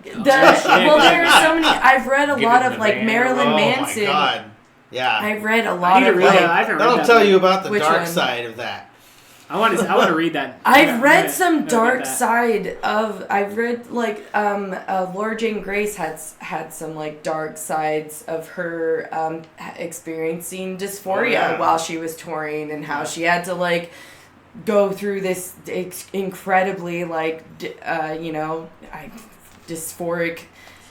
Well, there are so many. I've read a Get lot in of the like van. Marilyn Oh Manson. my god. Yeah. I've read a I lot need to of read like. that. I haven't read That'll that tell book. you about the Which dark one? side of that. I want to read that. I've read I some gotta dark get that. side of. I've read like Laura Jane Grace had some like dark sides of her experiencing dysphoria Oh, yeah. while she was touring and how she had to like go through this incredibly like dysphoric,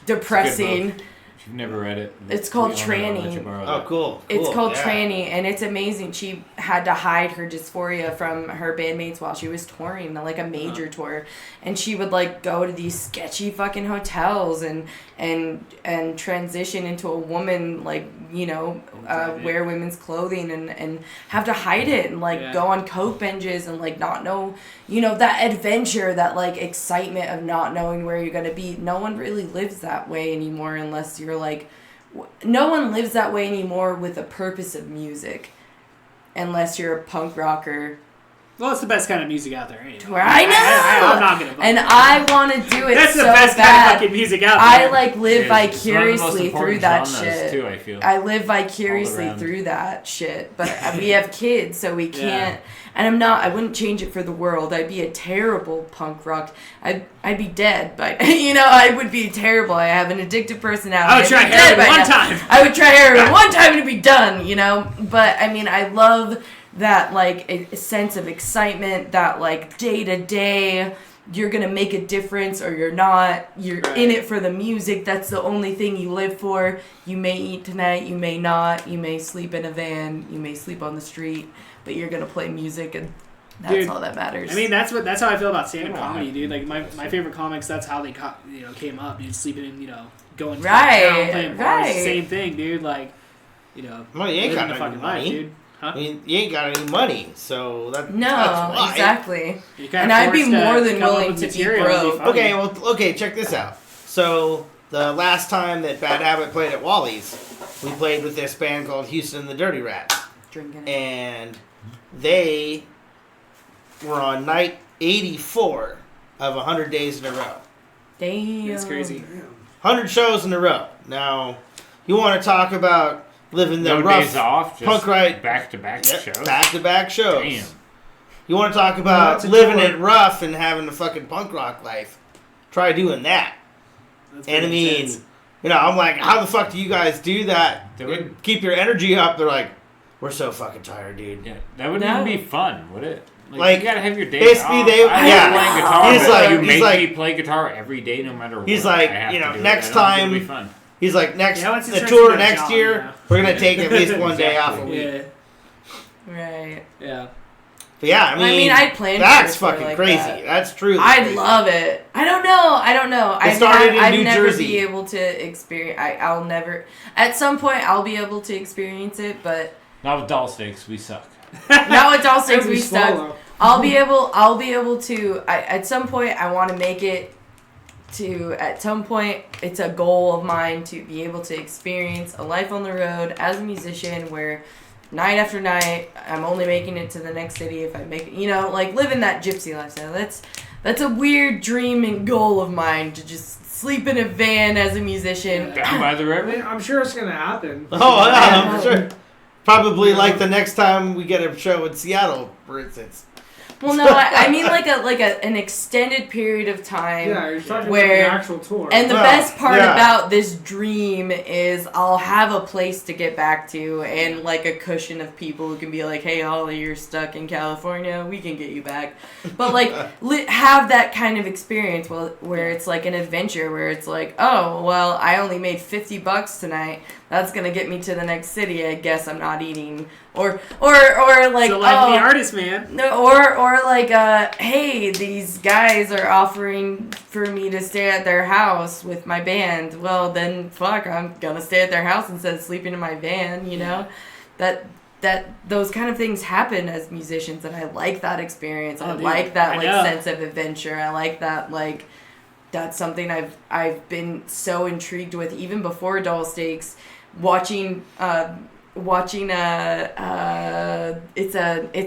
depressing. If you've never read it, It's called we own it. I'll let Tranny. you borrow Oh, that. cool. It's Cool, called yeah. Tranny, and it's amazing. She had to hide her dysphoria from her bandmates while she was touring, like a major tour, and she would like go to these sketchy fucking hotels and transition into a woman, like wear women's clothing and have to hide it and like Yeah. go on coke binges and like not know, that adventure, that like excitement of not knowing where you're gonna be. No one really lives that way anymore unless you're like. No one lives that way anymore with a purpose of music, unless you're a punk rocker. Well, it's the best kind of music out there. Anyway. Where I know, I'm not gonna. Vote and for it. I want to do it That's so the best kind of bad. fucking music out I there. like live It's one of the most vicariously through important that genres, shit. too, I feel. I live vicariously All around. through that shit, but we have kids, so we can't. And I wouldn't change it for the world. I'd be a terrible punk rock. I'd be dead, but I would be terrible. I have an addictive personality. I would try I'd be dead heroin by one now. time. I would try heroin one time to be done, But I mean, I love that like a sense of excitement, that like day to day. You're gonna make a difference or you're not. You're Right. in it for the music. That's the only thing you live for. You may eat tonight, you may not. You may sleep in a van, you may sleep on the street, but you're gonna play music, and that's Dude, all that matters. I mean, that's how I feel about stand-up Come on. comedy, dude. Like my favorite comics, that's how they came up. You're sleeping in, going to Right, town, playing bars, right. same thing, dude. Like, Well, you ain't living got the any fucking life, money. dude. Huh? I mean, you ain't got any money, so that's no, why. exactly. You're kinda And I'd be forced to more than come up willing with to be material and broke. funny. Okay, check this out. So the last time that Bad Habit played at Wally's, we played with this band called Houston and the Dirty Rats, Drinking it. and they were on night 84 of 100 days in a row. Damn. That's crazy. 100 shows in a row. Now, you want to talk about living the No rough days off, just punk right back-to-back shows. back-to-back shows. Damn. You want to talk No, about it's a living tour. it rough and having a fucking punk rock life. Try doing that. That's And I pretty mean, intense. I'm like, how the fuck do you guys do that? That would- Keep your energy up. They're like, we're so fucking tired, dude. Yeah, that wouldn't No. even be fun, would it? Like, you gotta have your days basically off. they- I yeah. love playing guitar. He's but like- you he's make like- me play guitar every day, no matter what. He's like, I have to do next it. I don't think time- it'll be fun. He's like, next Yeah, once it the starts tour to get a next job, year, yeah. we're gonna take at least one day off a Exactly. week. Yeah, Right. yeah. But yeah, I mean, I'd plan that's for a tour fucking like crazy. that. That's true. I'd love it. I don't know. It started in I'd New never Jersey. be able to experience. I'll never. At some point, I'll be able to experience it, but Not with doll stakes, we suck. not with Doll Sticks. Every We suck. swallow. I'll be able to. At some point, I want to make it to. At some point, it's a goal of mine to be able to experience a life on the road as a musician, where night after night, I'm only making it to the next city if I make it. Like living that gypsy lifestyle. That's a weird dream and goal of mine, to just sleep in a van as a musician. Down by the I river. mean, I'm sure it's gonna happen. Oh, yeah, I'm sure. Probably like the next time we get a show in Seattle, for instance. Well, no, I mean like an extended period of time. Yeah, you're talking Where- about an actual tour. And the Well, best part yeah. about this dream is I'll have a place to get back to, and like a cushion of people who can be like, "Hey, Ollie, you're stuck in California. We can get you back." But like have that kind of experience where it's like an adventure, where it's like, "Oh, well, I only made $50 tonight. That's gonna get me to the next city. I guess I'm not eating." Or like, So life of oh, the artist, man. no, or like, hey, these guys are offering for me to stay at their house with my band. Well, then, fuck, I'm gonna stay at their house instead of sleeping in my van. That those kind of things happen as musicians, and I like that experience. I dude, like that I like know. sense of adventure. I like that like. That's something I've been so intrigued with even before Doll Stakes, watching it's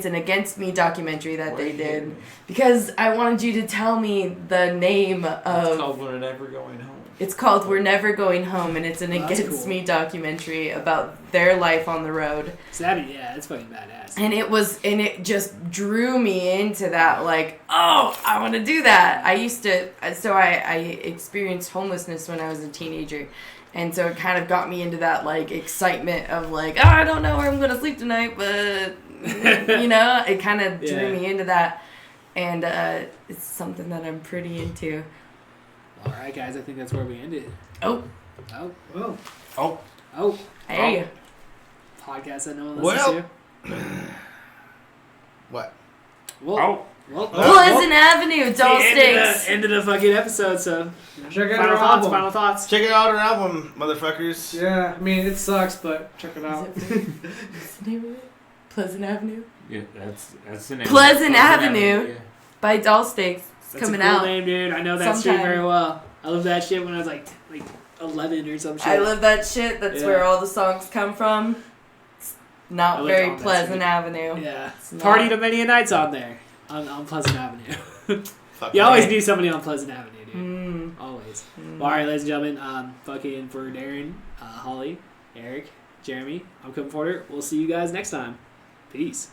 an Against Me documentary that they did, because I wanted you to tell me the name It's of. called We're Never Going Home. It's called We're Never Going Home, and it's an Oh, that's Against cool. Me documentary about their life on the road. So that's fucking badass. And it just drew me into that, like, oh, I want to do that. I experienced homelessness when I was a teenager. And so it kind of got me into that, like, excitement of, like, oh, I don't know where I'm going to sleep tonight, but, it kind of drew me into that. And it's something that I'm pretty into. All right, guys, I think that's where we ended. Oh, Oh. Oh, hey. Podcast that no one listens what? to. Well, Pleasant Avenue, Doll Stakes. End of the fucking episode, so. Check out our album. Final thoughts. Check out our album, motherfuckers. Yeah, I mean, it sucks, but check it out. What's the name of it? Pleasant Avenue? Yeah, that's the name. Pleasant Avenue. Yeah. By Doll Stakes. It's That's coming a cool out. name, dude. I know that shit sometime. very well. I love that shit when I was like 11 or some shit. I love that shit. That's Yeah. where all the songs come from. It's I not lived very on that Pleasant street. Avenue. Yeah. It's not. Party to many a nights on there. On Pleasant Avenue. Fuck You always me. need somebody on Pleasant Avenue, dude. Mm. Always. Well, all right, ladies and gentlemen. Fucking for Darren, Holly, Eric, Jeremy, I'm Kevin Porter. We'll see you guys next time. Peace.